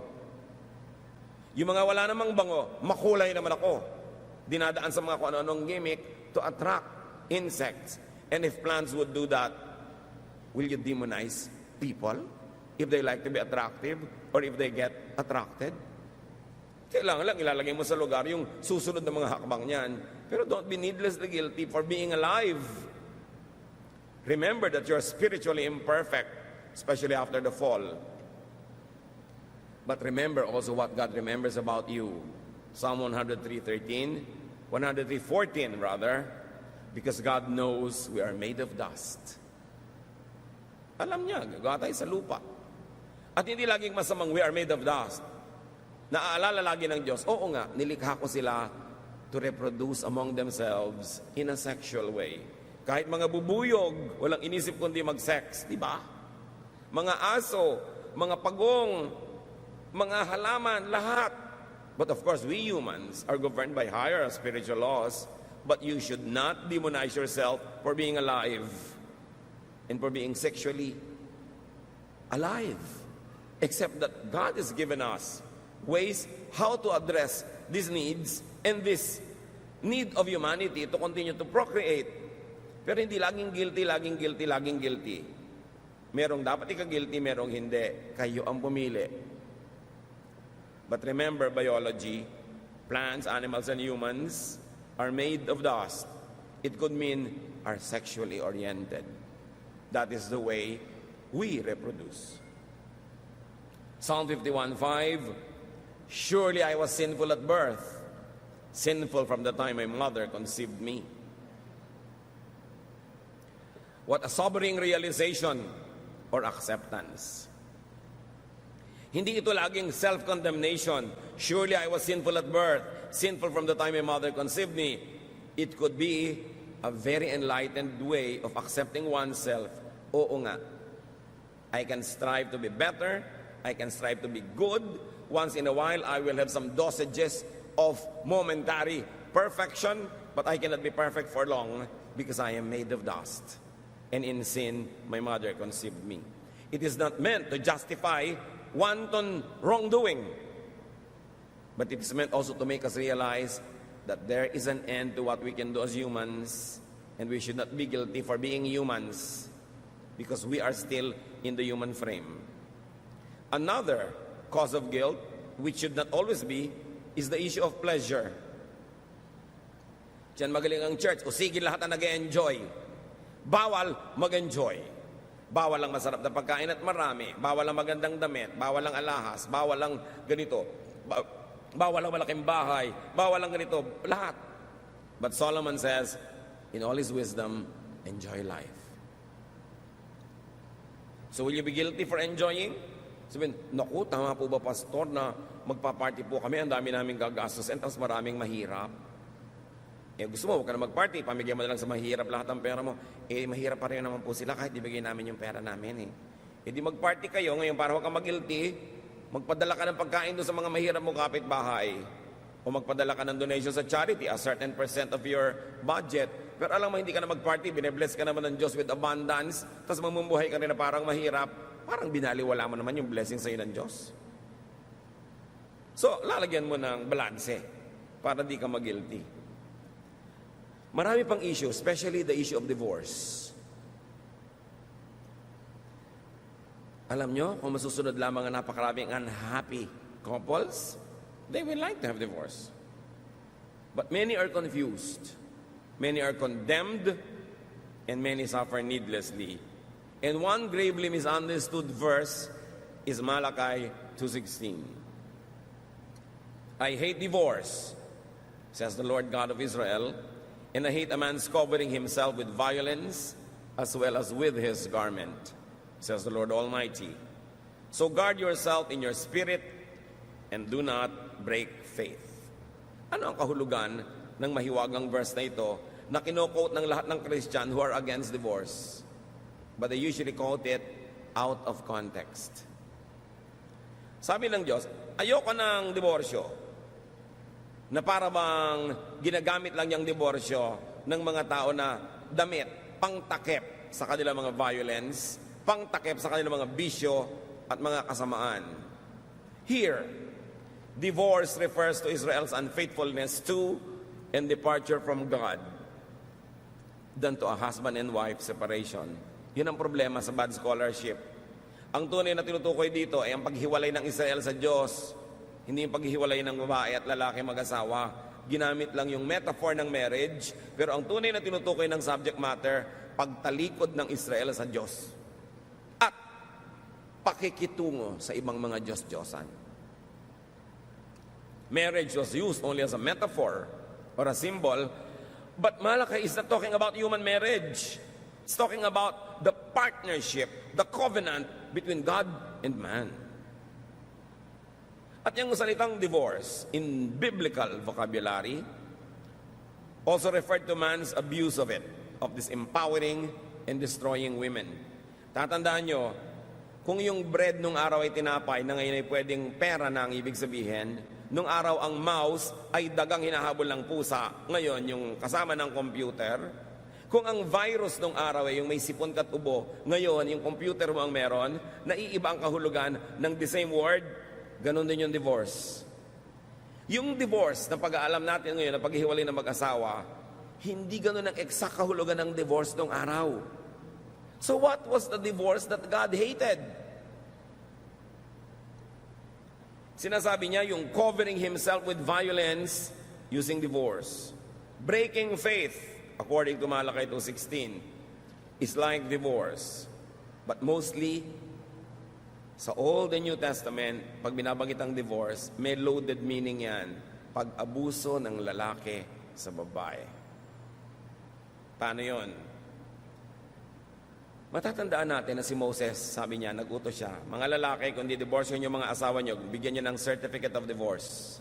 Yung mga wala namang bango, makulay naman ako. Dinadaan sa mga kung ano-anong gimmick to attract insects. And if plants would do that, will you demonize people if they like to be attractive or if they get attracted? Kailangan lang ilalagay mo sa lugar yung susunod na mga hakbang niyan. Pero don't be needlessly guilty for being alive. Remember that you're spiritually imperfect, especially after the fall. But remember also what God remembers about you. Psalm 103:13, 103:14 rather, because God knows we are made of dust. Alam niya, gagawa tayo sa lupa. At hindi laging masamang we are made of dust. Naaalala lagi ng Diyos, oo nga, nilikha ko sila to reproduce among themselves in a sexual way. Kahit mga bubuyog, walang inisip kundi mag-sex, di ba? Mga aso, mga pagong, mga halaman, lahat. But of course, we humans are governed by higher spiritual laws, but you should not demonize yourself for being alive and for being sexually alive. Except that God has given us ways how to address these needs and this need of humanity to continue to procreate. Pero hindi laging guilty, laging guilty, laging guilty. Merong dapat ika-guilty, merong hindi. Kayo ang pumili. But remember, biology, plants, animals, and humans are made of dust. It could mean are sexually oriented. That is the way we reproduce. Psalm 51:5, surely I was sinful at birth, sinful from the time my mother conceived me. What a sobering realization or acceptance. Hindi ito laging self-condemnation. Surely I was sinful at birth, sinful from the time my mother conceived me. It could be a very enlightened way of accepting oneself. Oo nga, I can strive to be better, I can strive to be good. Once in a while, I will have some dosages of momentary perfection, but I cannot be perfect for long because I am made of dust. And in sin, my mother conceived me. It is not meant to justify wanton wrongdoing, but it is meant also to make us realize that there is an end to what we can do as humans, and we should not be guilty for being humans because we are still in the human frame. Another cause of guilt, which should not always be, is the issue of pleasure. Diyan magaling ang church, o sige lahat na nag-enjoy. Bawal mag-enjoy. Bawal ang masarap na pagkain at marami. Bawal ang magandang damit. Bawal ang alahas. Bawal ang ganito. Bawal ang malaking bahay. Bawal ang ganito. Lahat. But Solomon says, in all his wisdom, enjoy life. So will you be guilty for enjoying? Sabihin, naku, tama po ba, pastor, na magpa-party po kami, ang dami namin gagastos, and tapos maraming mahirap. Gusto mo, huwag ka na mag-party, pamigyan mo na lang sa mahirap lahat ng pera mo. Mahirap pa rin naman po sila kahit ibigay namin yung pera namin. Di mag-party kayo ngayon para huwag ka mag-guilty, magpadala ka ng pagkain doon sa mga mahirap mo kapitbahay. O magpadala ka ng donation sa charity, a certain % of your budget. Pero alam mo, hindi ka na mag-party, bine-bless ka naman ng Diyos with abundance, tapos mamumuhay ka rin na parang mahirap, parang binaliwala mo naman yung blessing sa'yo ng Diyos. So, lalagyan mo ng balanse para di ka mag-guilty. Marami pang issue, especially the issue of divorce. Alam nyo, kung masusunod lamang ang napakaraming unhappy couples, they will like to have divorce. But many are confused. Many are condemned, and many suffer needlessly. And one gravely misunderstood verse is Malachi 2:16. I hate divorce, says the Lord God of Israel, and I hate a man covering himself with violence as well as with his garment, says the Lord Almighty. So guard yourself in your spirit and do not break faith. Ano ang kahulugan ng mahiwagang verse na ito na kino-quote ng lahat ng Christian who are against divorce? But they usually quote it out of context. Sabi ng Diyos, ayoko ng diborsyo na para bang ginagamit lang yung diborsyo ng mga tao na damit, pangtakip sa kanilang mga violence, pangtakip sa kanilang mga bisyo at mga kasamaan. Here, divorce refers to Israel's unfaithfulness to and departure from God than to a husband and wife separation. Yun ang problema sa bad scholarship. Ang tunay na tinutukoy dito ay ang paghiwalay ng Israel sa Diyos, hindi yung paghiwalay ng babae at lalaki mag-asawa. Ginamit lang yung metaphor ng marriage, pero ang tunay na tinutukoy ng subject matter, pagtalikod ng Israel sa Diyos. At pakikitungo sa ibang mga Diyos-Diyosan. Marriage was used only as a metaphor or a symbol, but Malachi is not talking about human marriage. It's talking about the partnership, the covenant between God and man. At yung salitang divorce, in biblical vocabulary, also referred to man's abuse of it, of disempowering and destroying women. Tatandaan nyo, kung yung bread nung araw ay tinapay na ngayon ay pwedeng pera na ang ibig sabihin, nung araw ang mouse ay dagang hinahabol ng pusa, ngayon yung kasama ng computer. Kung ang virus nung araw ay yung may sipon kat ubo, ngayon yung computer mo ang meron, naiiba ang kahulugan ng the same word, ganun din yung divorce. Yung divorce na pag-aalam natin ngayon na paghihiwalay ng mag-asawa, hindi ganun ang exact kahulugan ng divorce nung araw. So what was the divorce that God hated? Sinasabi niya yung covering himself with violence using divorce. Breaking faith, according to Malakay 2:16, is like divorce. But mostly, sa Old and New Testament, pag binabanggit ang divorce, may loaded meaning yan. Pag-abuso ng lalaki sa babae. Paano yon? Matatandaan natin na si Moses, sabi niya, nag-utos siya, mga lalaki, kung di-divorce yung mga asawa niyo, bigyan niyo ng certificate of divorce.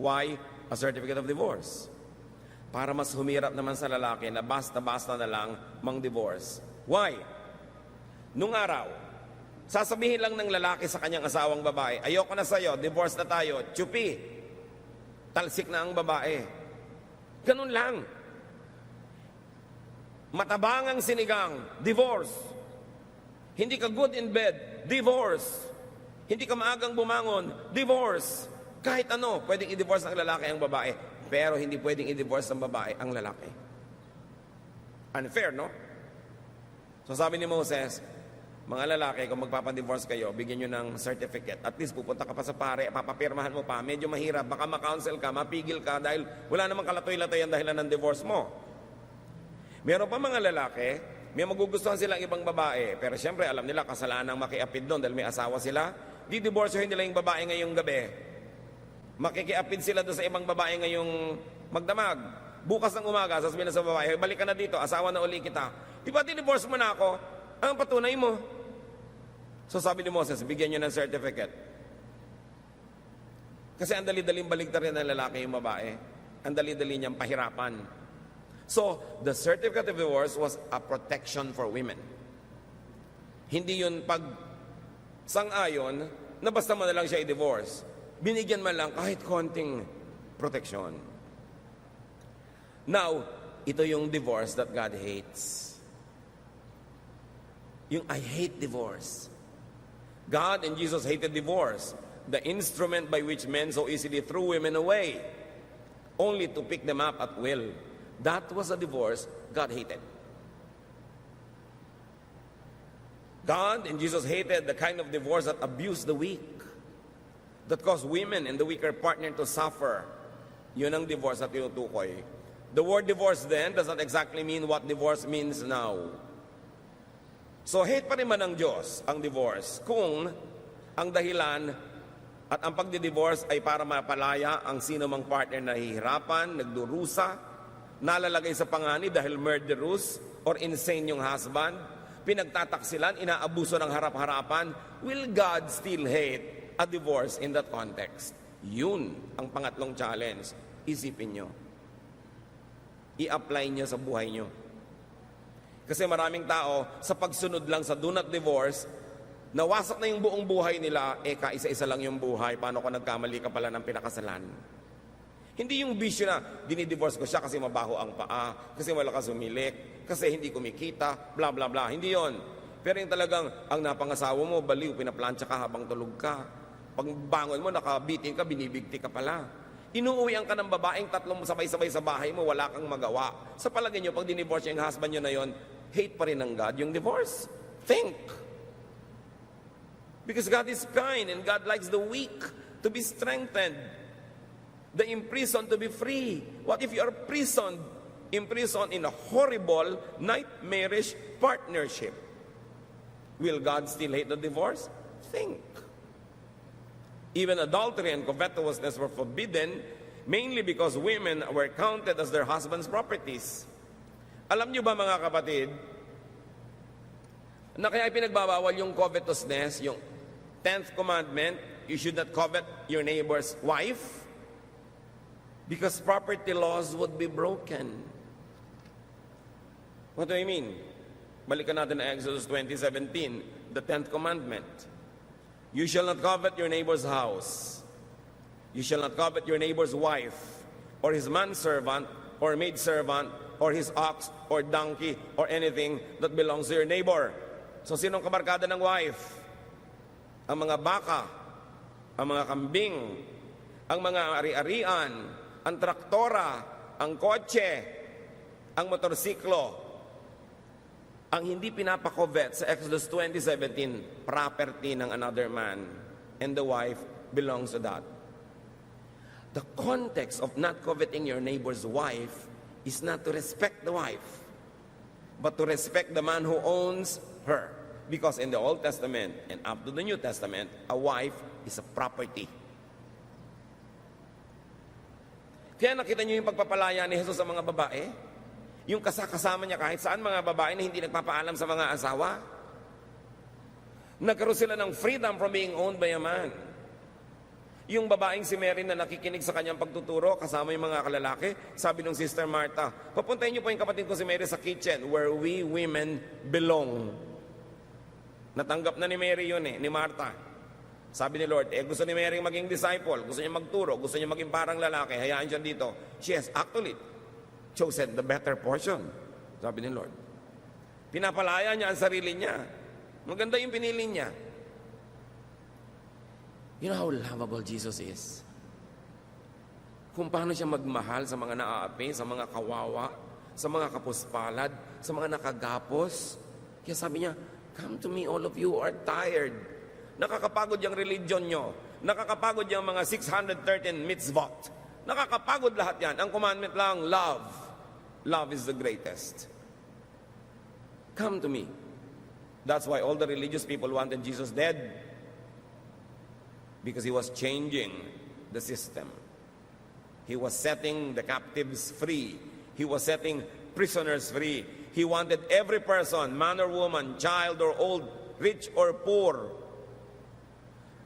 Why a certificate of divorce? Para mas humirap naman sa lalaki na basta-basta na lang mang-divorce. Why? Nung araw, sasabihin lang ng lalaki sa kanyang asawang babae, ayoko na sa'yo, divorce na tayo, tsupi. Talsik na ang babae. Ganun lang. Matabangang sinigang, divorce. Hindi ka good in bed, divorce. Hindi ka maagang bumangon, divorce. Kahit ano, pwedeng i-divorce ng lalaki ang babae, pero hindi pwedeng i-divorce ng babae ang lalaki. Unfair, no? So sabi ni Moses, mga lalaki, kung magpapadivorce kayo, bigyan nyo ng certificate. At least pupunta ka pa sa pare, papapirmahan mo pa, medyo mahirap, baka ma-counsel ka, mapigil ka, dahil wala namang kalatoy-latoy ang dahilan ng divorce mo. Meron pa mga lalaki, may magugustuhan silang ibang babae, pero siyempre alam nila kasalanan makiapid doon dahil may asawa sila. Di-divorcehin nila yung babae ngayong gabi. Makikiapid sila doon sa ibang babae ngayong magdamag. Bukas ng umaga, sasabihin na sa babae, balik ka na dito, asawa na uli kita. Di ba di-divorce mo na ako? Ang patunay mo. So sabi ni Moses, bigyan nyo ng certificate. Kasi ang dali-daling baligtarin ng lalaki yung babae. Ang dali-dali niyang pahirapan. So, the certificate of divorce was a protection for women. Hindi yun pag sang-ayon na basta mo na lang siya i-divorce. Binigyan man lang kahit konting protection. Now, ito yung divorce that God hates. Yung I hate divorce. God and Jesus hated divorce, the instrument by which men so easily threw women away, only to pick them up at will. That was a divorce God hated. God and Jesus hated the kind of divorce that abused the weak, that caused women and the weaker partner to suffer. Yun ang divorce na tinutukoy. The word divorce then does not exactly mean what divorce means now. So hate pa rin man ng Diyos ang divorce kung ang dahilan at ang pagdi-divorce ay para mapalaya ang sino mang partner na nahihirapan, nagdurusa, nalalagay sa panganib dahil murderous or insane yung husband, pinagtataksilan, inaabuso ng harap-harapan, will God still hate a divorce in that context? Yun ang pangatlong challenge. Isipin nyo. I-apply nyo sa buhay nyo. Kasi maraming tao, sa pagsunod lang sa do not divorce, nawasak na yung buong buhay nila, kaisa-isa lang yung buhay, paano kung nagkamali ka pala ng pinakasalan? Hindi yung bisyo na, dinidivorce ko siya kasi mabaho ang paa, kasi malakas umilik, kasi hindi kumikita, bla bla bla. Hindi yon. Pero yung talagang, ang napangasawa mo, baliw, pinaplansya ka habang tulog ka. Pag bangon mo, nakabitin ka, binibigti ka pala. Inuuwian ka ng babaeng tatlong sabay-sabay sa bahay mo, wala kang magawa. Sa palagay nyo, pag dinivorce yung husband nyo na yon, hate pa rin ng God yung divorce. Think. Because God is kind and God likes the weak to be strengthened. The imprisoned to be free. What if you are imprisoned in a horrible, nightmarish partnership? Will God still hate the divorce? Think. Even adultery and covetousness were forbidden, mainly because women were counted as their husband's properties. Alam niyo ba mga kapatid, na kaya pinagbabawal yung covetousness, yung 10th commandment, you should not covet your neighbor's wife because property laws would be broken. What do I mean? Balikan natin na Exodus 20:17, the 10th commandment. You shall not covet your neighbor's house. You shall not covet your neighbor's wife, or his manservant, or maidservant, or his ox, or donkey, or anything that belongs to your neighbor. So, sinong kabarkada ng wife? Ang mga baka, ang mga kambing, ang mga ari-arian, ang traktora, ang kotse, ang motorsiklo. Ang hindi pinapakovet sa Exodus 20:17, property ng another man, and the wife belongs to that. The context of not coveting your neighbor's wife is not to respect the wife, but to respect the man who owns her. Because in the Old Testament and up to the New Testament, a wife is a property. Kaya nakita niyo yung pagpapalaya ni Jesus sa mga babae? Yung kasama niya kahit saan, mga babae na hindi nagpapaalam sa mga asawa. Nagkaroon sila ng freedom from being owned by a man. Yung babaeng si Mary na nakikinig sa kanyang pagtuturo, kasama yung mga kalalaki, sabi ng Sister Martha, papuntahin niyo po yung kapatid ko si Mary sa kitchen where we women belong. Natanggap na ni Mary yun ni Martha. Sabi ni Lord, gusto ni Mary maging disciple, gusto niya magturo, gusto niya maging parang lalaki, hayaan siya dito. She has actually chosen the better portion, sabi ni Lord. Pinapalaya niya ang sarili niya. Maganda yung pinili niya. You know how lovable Jesus is? Kung paano siya magmahal sa mga naaapi, sa mga kawawa, sa mga kapuspalad, sa mga nakagapos. Kaya sabi niya, come to me all of you who are tired. Nakakapagod yung religion nyo. Nakakapagod yung mga 613 mitzvot. Nakakapagod lahat yan. Ang commandment lang, love. Love is the greatest. Come to me. That's why all the religious people wanted Jesus dead. Because he was changing the system. He was setting the captives free. He was setting prisoners free. He wanted every person, man or woman, child or old, rich or poor,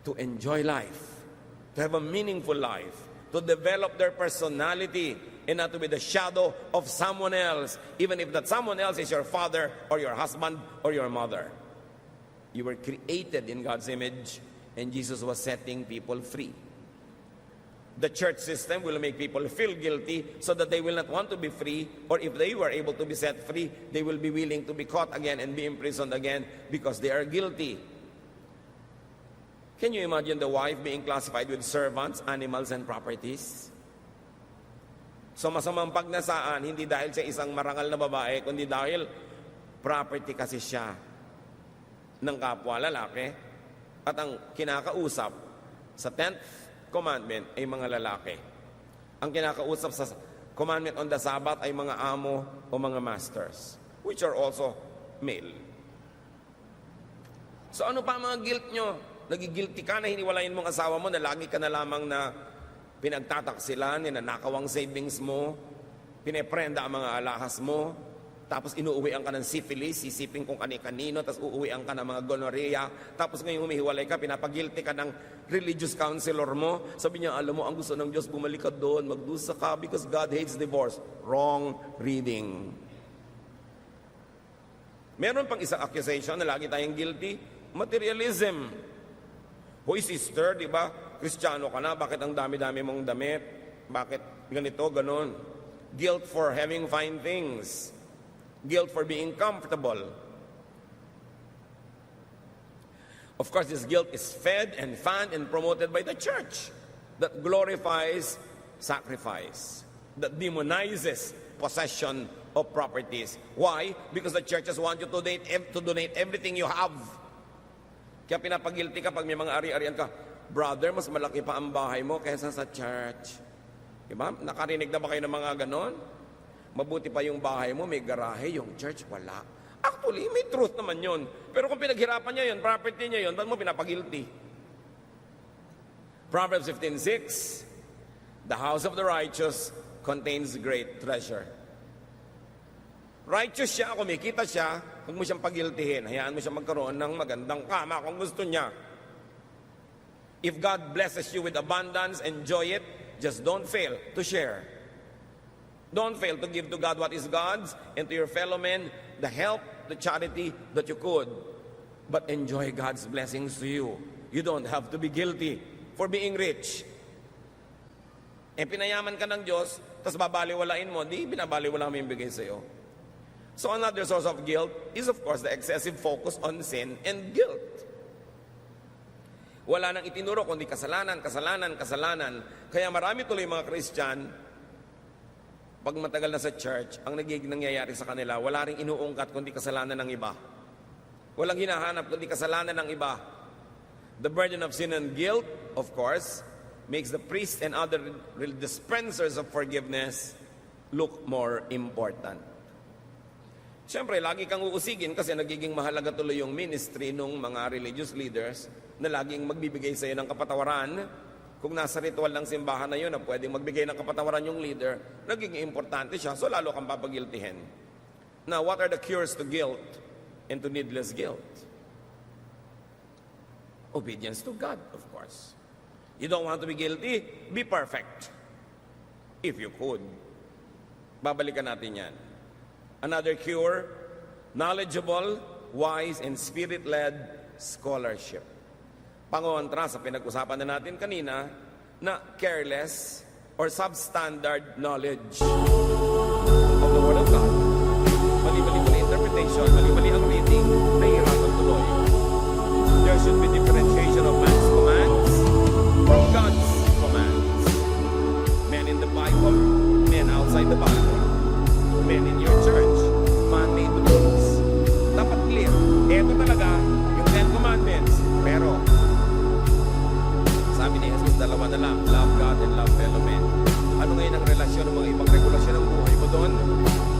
to enjoy life, to have a meaningful life, to develop their personality, and not to be the shadow of someone else, even if that someone else is your father or your husband or your mother. You were created in God's image, and Jesus was setting people free. The church system will make people feel guilty so that they will not want to be free, or if they were able to be set free, they will be willing to be caught again and be imprisoned again because they are guilty. Can you imagine the wife being classified with servants, animals, and properties? So masamang pagnasaan, hindi dahil siya isang marangal na babae, kundi dahil property kasi siya ng kapwa lalaki, at ang kinakausap sa 10th commandment ay mga lalaki. Ang kinakausap sa commandment on the Sabbath ay mga amo o mga masters, which are also male. So ano pa mga guilt nyo? Nagigilty ka na hiniwalayin mong asawa mo na lagi ka na lamang na pinagtataksilan, ninanakaw ang savings mo, pineprenda ang mga alahas mo, tapos inuuwian ka ng syphilis, sisipin kung kani-kanino, tapos uuwian ka ng mga gonorrhea, tapos ngayon humihiwalay ka, pinapagilty ka ng religious counselor mo, sabi niya, alam mo, ang gusto ng Diyos, bumalik ka doon, magdusa ka because God hates divorce. Wrong reading. Meron pang isang accusation na lagi tayong guilty, materialism. Hoy sister, di ba? Kristiyano ka na, bakit ang dami-dami mong damit? Bakit ganito, ganon? Guilt for having fine things. Guilt for being comfortable. Of course, this guilt is fed and fanned and promoted by the church that glorifies sacrifice, that demonizes possession of properties. Why? Because the churches want you to donate everything you have. Kaya pinapagilty ka pag may mga ari-arian ka, brother, mas malaki pa ang bahay mo kaysa sa church. Diba? Nakarinig na ba kayo ng mga ganon? Mabuti pa yung bahay mo, may garahe, yung church, wala. Actually, may truth naman yun. Pero kung pinaghirapan niya yun, property niya yun, ba't mo pinapagilty? Proverbs 15:6, the house of the righteous contains great treasure. Righteous siya, kumikita siya, huwag mo siyang pagiltihin. Hayaan mo siya magkaroon ng magandang kama kung gusto niya. If God blesses you with abundance, enjoy it. Just don't fail to share. Don't fail to give to God what is God's and to your fellow men the help, the charity that you could. But enjoy God's blessings to you. You don't have to be guilty for being rich. Pinayaman ka ng Diyos, tapos babaliwalain mo, di binabaliwala mo yung bigay sa'yo. So another source of guilt is of course the excessive focus on sin and guilt. Wala nang itinuro kundi kasalanan, kasalanan, kasalanan. Kaya marami tuloy mga Christian, pag matagal na sa church, ang nagiging nangyayari sa kanila, wala ring inuungkat kundi kasalanan ng iba. Walang hinahanap kundi kasalanan ng iba. The burden of sin and guilt, of course, makes the priest and other dispensers of forgiveness look more important. Siyempre, lagi kang uusigin kasi nagiging mahalaga tuloy yung ministry ng mga religious leaders na laging magbibigay sa iyo ng kapatawaran. Kung nasa ritual ng simbahan na yun na pwedeng magbigay ng kapatawaran yung leader, naging importante siya, so lalo kang papagiltihin. Now, what are the cures to guilt and to needless guilt? Obedience to God, of course. You don't want to be guilty? Be perfect. If you could. Babalikan natin yan. Another cure, knowledgeable, wise, and spirit-led scholarship. Pangontra sa pinag-usapan na natin kanina na careless or substandard knowledge of the Word of God. Mali-mali interpretation, mali-mali ang reading, nahihirapan tuloy. There should be differentiation of man's commands from God's commands. Men in the Bible, men outside the Bible, men in your church, man-made rules. Dapat clear. Ito talaga yung 10 Commandments. Pero, sabi ni Jesus, dalawa na lang, love God and love fellow men. Ano ngayon ang relasyon ng mga ibang regulasyon ng buhay mo doon?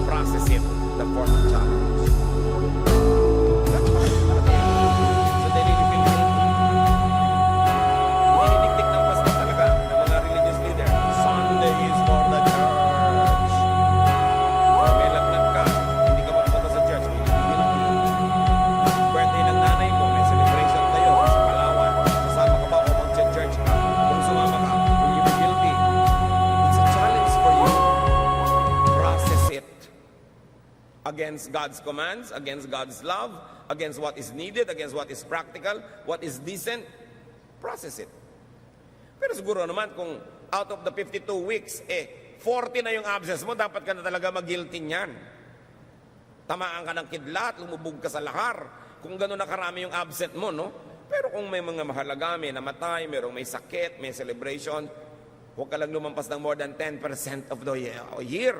Process it, the fourth challenge. That's why, so they really feel it. Dinidikdik ng pastor talaga ng mga religious leader. Sunday is for the church. May lagnat ka, hindi ka makapunta sa church. Birthday ng nanay mo, may celebration kayo sa Palawan. Sasama ka ba o mag-church ka? Kung sumama ka, will you be guilty? It's a challenge for you. Process it. Against God's commands, against God's love, against what is needed, against what is practical, what is decent. Process it. Pero siguro naman kung out of the 52 weeks, 40 na yung absence mo, dapat ka na talaga mag-guilty niyan. Tamaan ka ng kidlat, lumubog ka sa lahar. Kung gano'n na karami yung absent mo, no? Pero kung may mga mahalaga, may namatay, merong may sakit, may celebration, huwag ka lang lumampas ng more than 10% of the year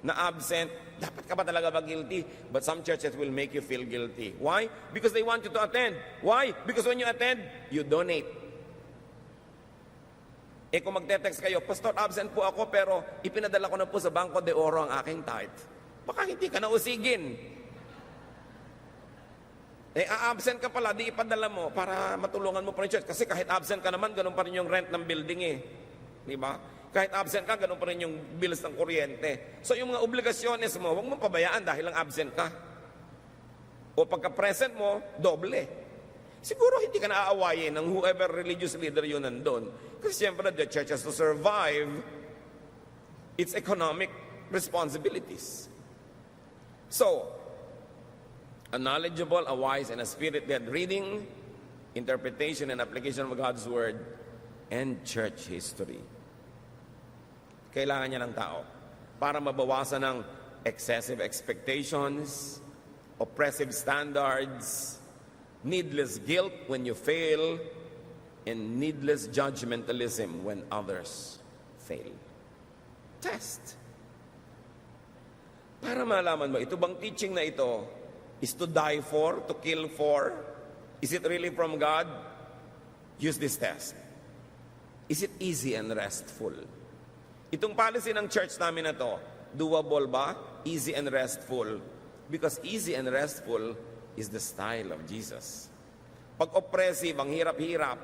na absent, dapat ka ba talaga mag-guilty? But some churches will make you feel guilty. Why? Because they want you to attend. Why? Because when you attend, you donate. Kung magte-text kayo, Pastor, absent po ako pero ipinadala ko na po sa Bangko de Oro ang aking tithe. Baka hindi ka na usigin. Absent ka pala, di ipadala mo para matulungan mo pa rin church. Kasi kahit absent ka naman, ganun pa rin yung rent ng building Di ba? Kahit absent ka, ganun pa rin yung bills ng kuryente. So yung mga obligasyones mo, huwag mo pabayaan dahil lang absent ka. O pagka-present mo, doble. Siguro hindi ka naaawayin ng whoever religious leader yun nandun. Kasi siyempre, the church has to survive its economic responsibilities. So, a knowledgeable, a wise, and a spirit-led reading, interpretation, and application of God's Word, and church history. Kailangan niya ng tao para mabawasan ng excessive expectations, oppressive standards, needless guilt when you fail, and needless judgmentalism when others fail. Test. Para malaman mo, ito bang teaching na ito is to die for, to kill for? Is it really from God? Use this test. Is it easy and restful? Itong policy ng church namin na to, doable ba? Easy and restful. Because easy and restful is the style of Jesus. Pag oppressive, ang hirap-hirap,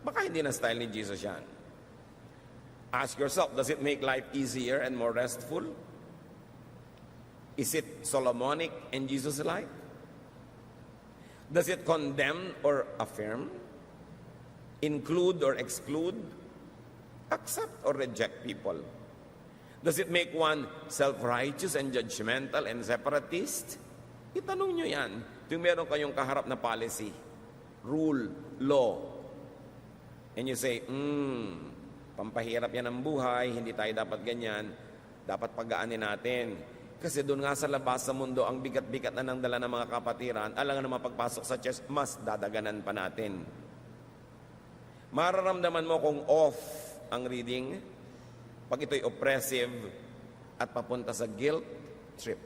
baka hindi na style ni Jesus yan. Ask yourself, does it make life easier and more restful? Is it Solomonic and Jesus-like? Does it condemn or affirm? Include or exclude? Accept or reject people? Does it make one self-righteous and judgmental and separatist? Itanong nyo yan. Yung meron kayong kaharap na policy, rule, law, and you say, pampahirap yan ang buhay, hindi tayo dapat ganyan, dapat pagaanin natin. Kasi doon nga sa labas sa mundo, ang bigat-bigat na ng dala ng mga kapatiran, alang na mapagpasok sa church, mas dadaganan pa natin. Mararamdaman mo kung off ang reading, pag ito'y oppressive at papunta sa guilt trip.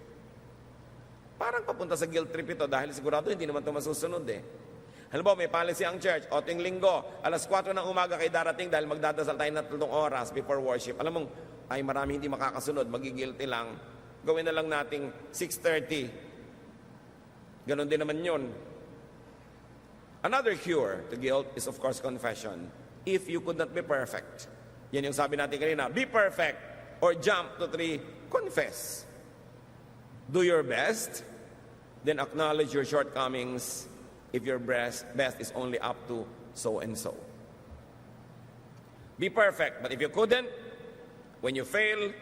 Parang papunta sa guilt trip ito dahil sigurado hindi naman ito masusunod eh. Halimbawa, may policy ang church, o ting linggo, alas 4 ng umaga kayo darating dahil magdadasal tayo na 3 oras before worship. Alam mong, ay marami hindi makakasunod, magigilty lang. Gawin na lang nating 6:30. Ganon din naman yun. Another cure to guilt is of course confession. If you could not be perfect, yan yung sabi natin kanina, be perfect or jump to 3, confess. Do your best, then acknowledge your shortcomings if your best is only up to so and so. Be perfect, but if you couldn't, when you fail,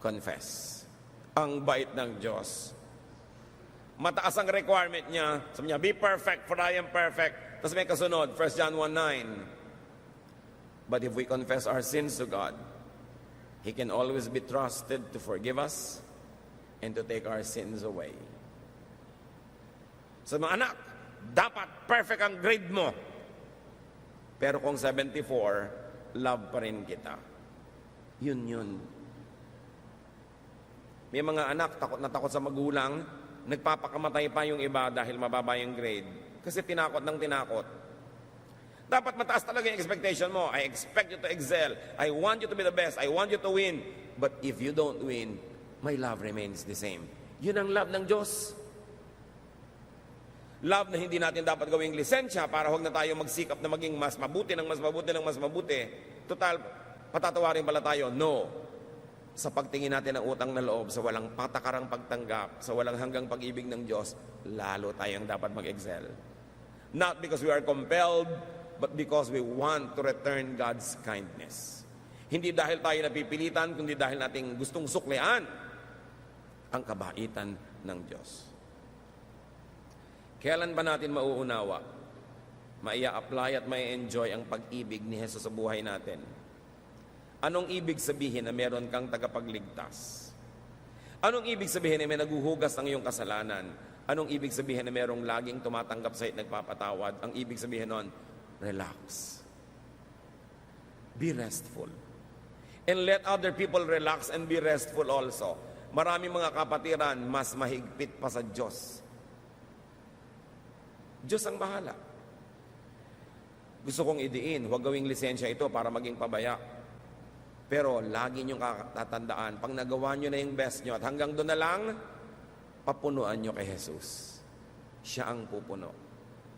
confess. Ang bait ng Diyos. Mataas ang requirement niya. Sabi niya, be perfect for I am perfect. Tapos may kasunod, 1 John 1:9. But if we confess our sins to God, He can always be trusted to forgive us and to take our sins away. So mga anak, dapat perfect ang grade mo. Pero kung 74, love pa rin kita. Yun. May mga anak, takot na takot sa magulang, nagpapakamatay pa yung iba dahil mababa yung grade. Kasi tinakot ng tinakot. Dapat mataas talaga yung expectation mo. I expect you to excel. I want you to be the best. I want you to win. But if you don't win, my love remains the same. Yun ang love ng Diyos. Love na hindi natin dapat gawing lisensya para huwag na tayo magsikap na maging mas mabuti ng mas mabuti ng mas mabuti. Total, patatawarin pala tayo. No. Sa pagtingin natin ng utang na loob, sa walang patakarang pagtanggap, sa walang hanggang pag-ibig ng Diyos, lalo tayong dapat mag-excel. Not because we are compelled, but because we want to return God's kindness. Hindi dahil tayo napipilitan, kundi dahil nating gustong suklian ang kabaitan ng Diyos. Kailan ba natin mauunawa, maia-apply at mai-enjoy ang pag-ibig ni Jesus sa buhay natin? Anong ibig sabihin na meron kang tagapagligtas? Anong ibig sabihin na may naguhugas ng iyong kasalanan? Anong ibig sabihin na merong laging tumatanggap sa at nagpapatawad? Ang ibig sabihin nun, relax. Be restful. And let other people relax and be restful also. Maraming mga kapatiran, mas mahigpit pa sa Diyos. Diyos ang bahala. Gusto kong idiin, huwag gawing lisensya ito para maging pabaya. Pero lagi niyong tatandaan, pag nagawa niyo na yung best niyo at hanggang doon na lang, papunuan niyo kay Jesus. Siya ang pupuno.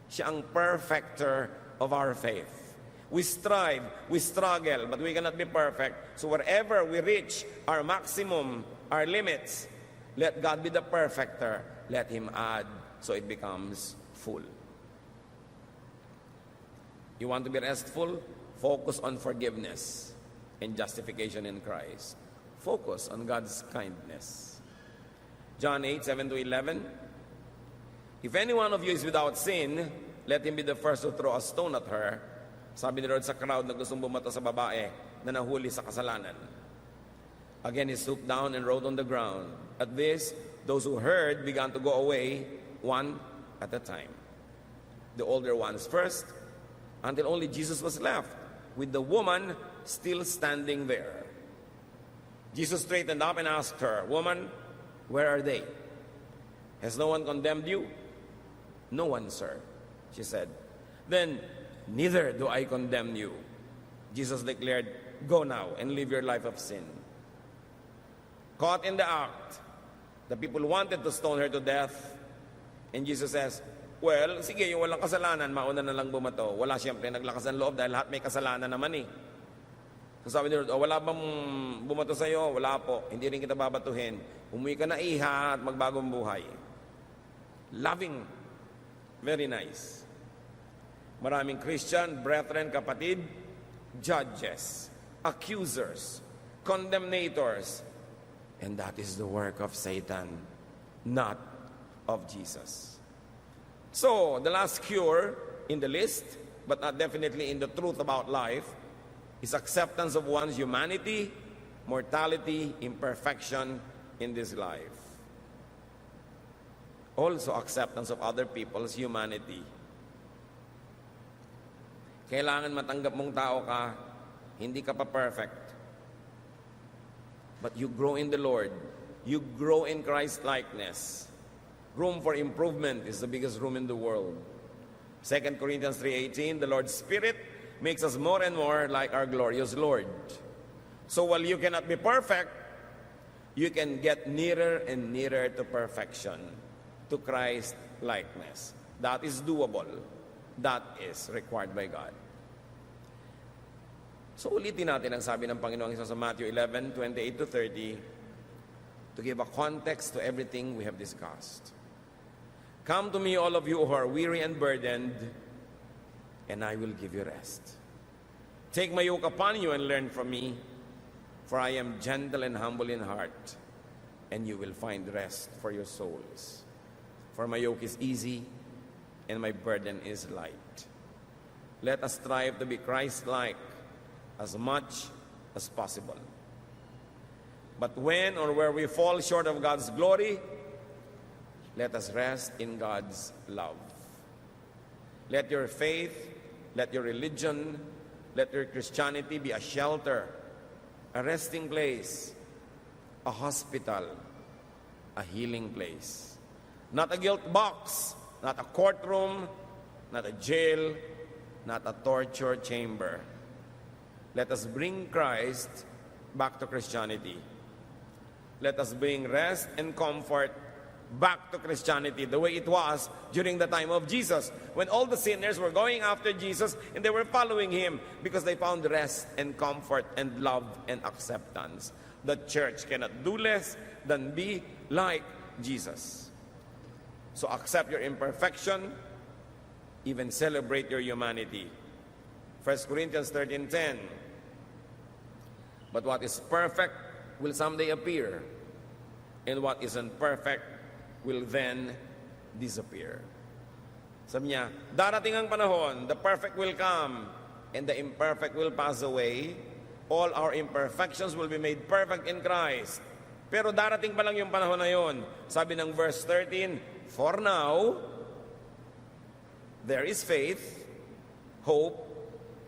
Siya ang perfecter of our faith. We strive, we struggle, but we cannot be perfect. So wherever we reach our maximum, our limits, let God be the perfecter. Let Him add so it becomes full. You want to be restful? Focus on forgiveness and justification in Christ. Focus on God's kindness. John 8:7-11. If any one of you is without sin, let him be the first to throw a stone at her. Sabi ni Lord sa crowd na gustong bumato sa babae na nahuli sa kasalanan. Again, he stooped down and wrote on the ground. At this, those who heard began to go away, one at a time. The older ones first, until only Jesus was left, with the woman still standing there. Jesus straightened up and asked her, "Woman, where are they? Has no one condemned you?" "No one, sir," she said. "Then neither do I condemn you." Jesus declared, "Go now and live your life of sin." Caught in the act, the people wanted to stone her to death. And Jesus says, well, sige, yung walang kasalanan, mauna na lang bumato. Wala siyempre naglakas ng loob dahil lahat may kasalanan naman eh. So sabi ni Lord, wala bang bumato sa'yo? Wala po. Hindi rin kita babatuhin. Umuwi ka na iha at magbagong buhay. Loving. Very nice. Maraming Christian, brethren, kapatid, judges, accusers, condemnators. And that is the work of Satan, not of Jesus. So, the last cure in the list, but not definitely in the truth about life, is acceptance of one's humanity, mortality, imperfection in this life. Also, acceptance of other people's humanity. Kailangan matanggap mong tao ka, hindi ka pa perfect. But you grow in the Lord. You grow in Christ-likeness. Room for improvement is the biggest room in the world. 2 Corinthians 3:18, the Lord's Spirit makes us more and more like our glorious Lord. So while you cannot be perfect, you can get nearer and nearer to perfection, to Christ-likeness. That is doable. That is required by God. So ulitin natin ang sabi ng Panginoong Hesus sa Matthew 11:28-30 to give a context to everything we have discussed. Come to me, all of you who are weary and burdened, and I will give you rest. Take my yoke upon you and learn from me, for I am gentle and humble in heart, and you will find rest for your souls. For my yoke is easy, and my burden is light. Let us strive to be Christ-like as much as possible. But when or where we fall short of God's glory, let us rest in God's love. Let your faith, let your religion, let your Christianity be a shelter, a resting place, a hospital, a healing place. Not a guilt box, not a courtroom, not a jail, not a torture chamber. Let us bring Christ back to Christianity. Let us bring rest and comfort back to Christianity the way it was during the time of Jesus, when all the sinners were going after Jesus and they were following him because they found rest and comfort and love and acceptance. The church cannot do less than be like Jesus. So accept your imperfection, even celebrate your humanity. 1 Corinthians 13:10. But what is perfect will someday appear, and what isn't perfect will then disappear. Sabi niya, darating ang panahon, the perfect will come, and the imperfect will pass away. All our imperfections will be made perfect in Christ. Pero darating pa lang yung panahon na yun. Sabi ng verse 13, for now, there is faith, hope,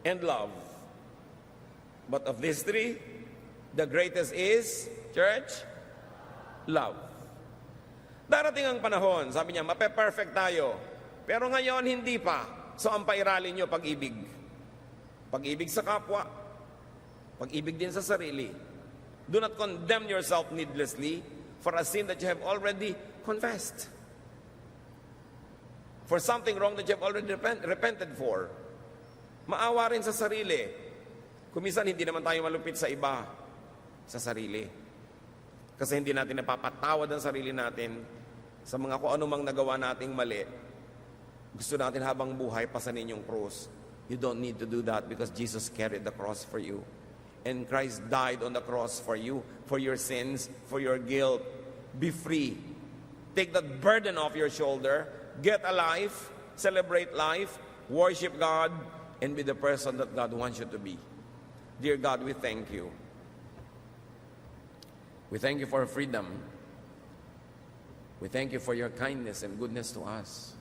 and love. But of these three, the greatest is, church, love. Darating ang panahon, sabi niya, mape-perfect tayo. Pero ngayon, hindi pa. So, ang pairalin nyo, pag-ibig. Pag-ibig sa kapwa. Pag-ibig din sa sarili. Do not condemn yourself needlessly for a sin that you have already confessed. For something wrong that you have already repented for. Maawa rin sa sarili. Kumisan, hindi naman tayo malupit sa iba, sa sarili. Kasi hindi natin napapatawad ang sarili natin sa mga kung anumang nagawa nating mali. Gusto natin habang buhay, pasanin yung cross. You don't need to do that because Jesus carried the cross for you. And Christ died on the cross for you, for your sins, for your guilt. Be free. Take that burden off your shoulder. Get a life. Celebrate life. Worship God. And be the person that God wants you to be. Dear God, we thank you. We thank you for freedom. We thank you for your kindness and goodness to us.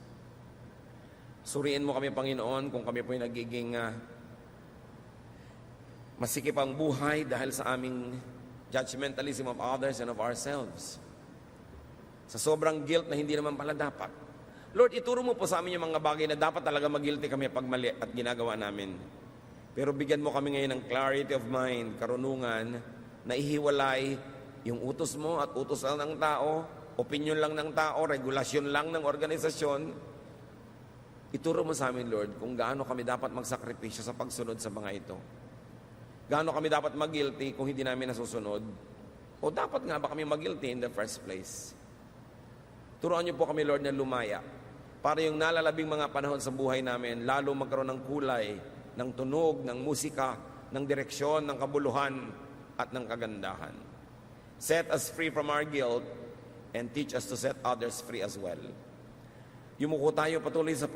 Suriin mo kami, Panginoon, kung kami po'y nagiging masikip ang buhay dahil sa aming judgmentalism of others and of ourselves. Sa sobrang guilt na hindi naman pala dapat. Lord, ituro mo po sa amin yung mga bagay na dapat talaga mag-guilty kami pag mali at ginagawa namin. Pero bigyan mo kami ngayon ng clarity of mind, karunungan, na ihiwalay yung utos mo at utos lang ng tao, opinion lang ng tao, regulasyon lang ng organisasyon. Ituro mo sa amin, Lord, kung gaano kami dapat magsakripisyo sa pagsunod sa mga ito. Gaano kami dapat mag-guilty kung hindi namin nasusunod. O dapat nga ba kami mag-guilty in the first place? Turuan niyo po kami, Lord, na lumaya. para yung nalalabing mga panahon sa buhay namin, lalo magkaroon ng kulay, ng tunog, ng musika, ng direksyon, ng kabuluhan, at ng kagandahan. Set us free from our guilt and teach us to set others free as well. Yumuko tayo patuloy sa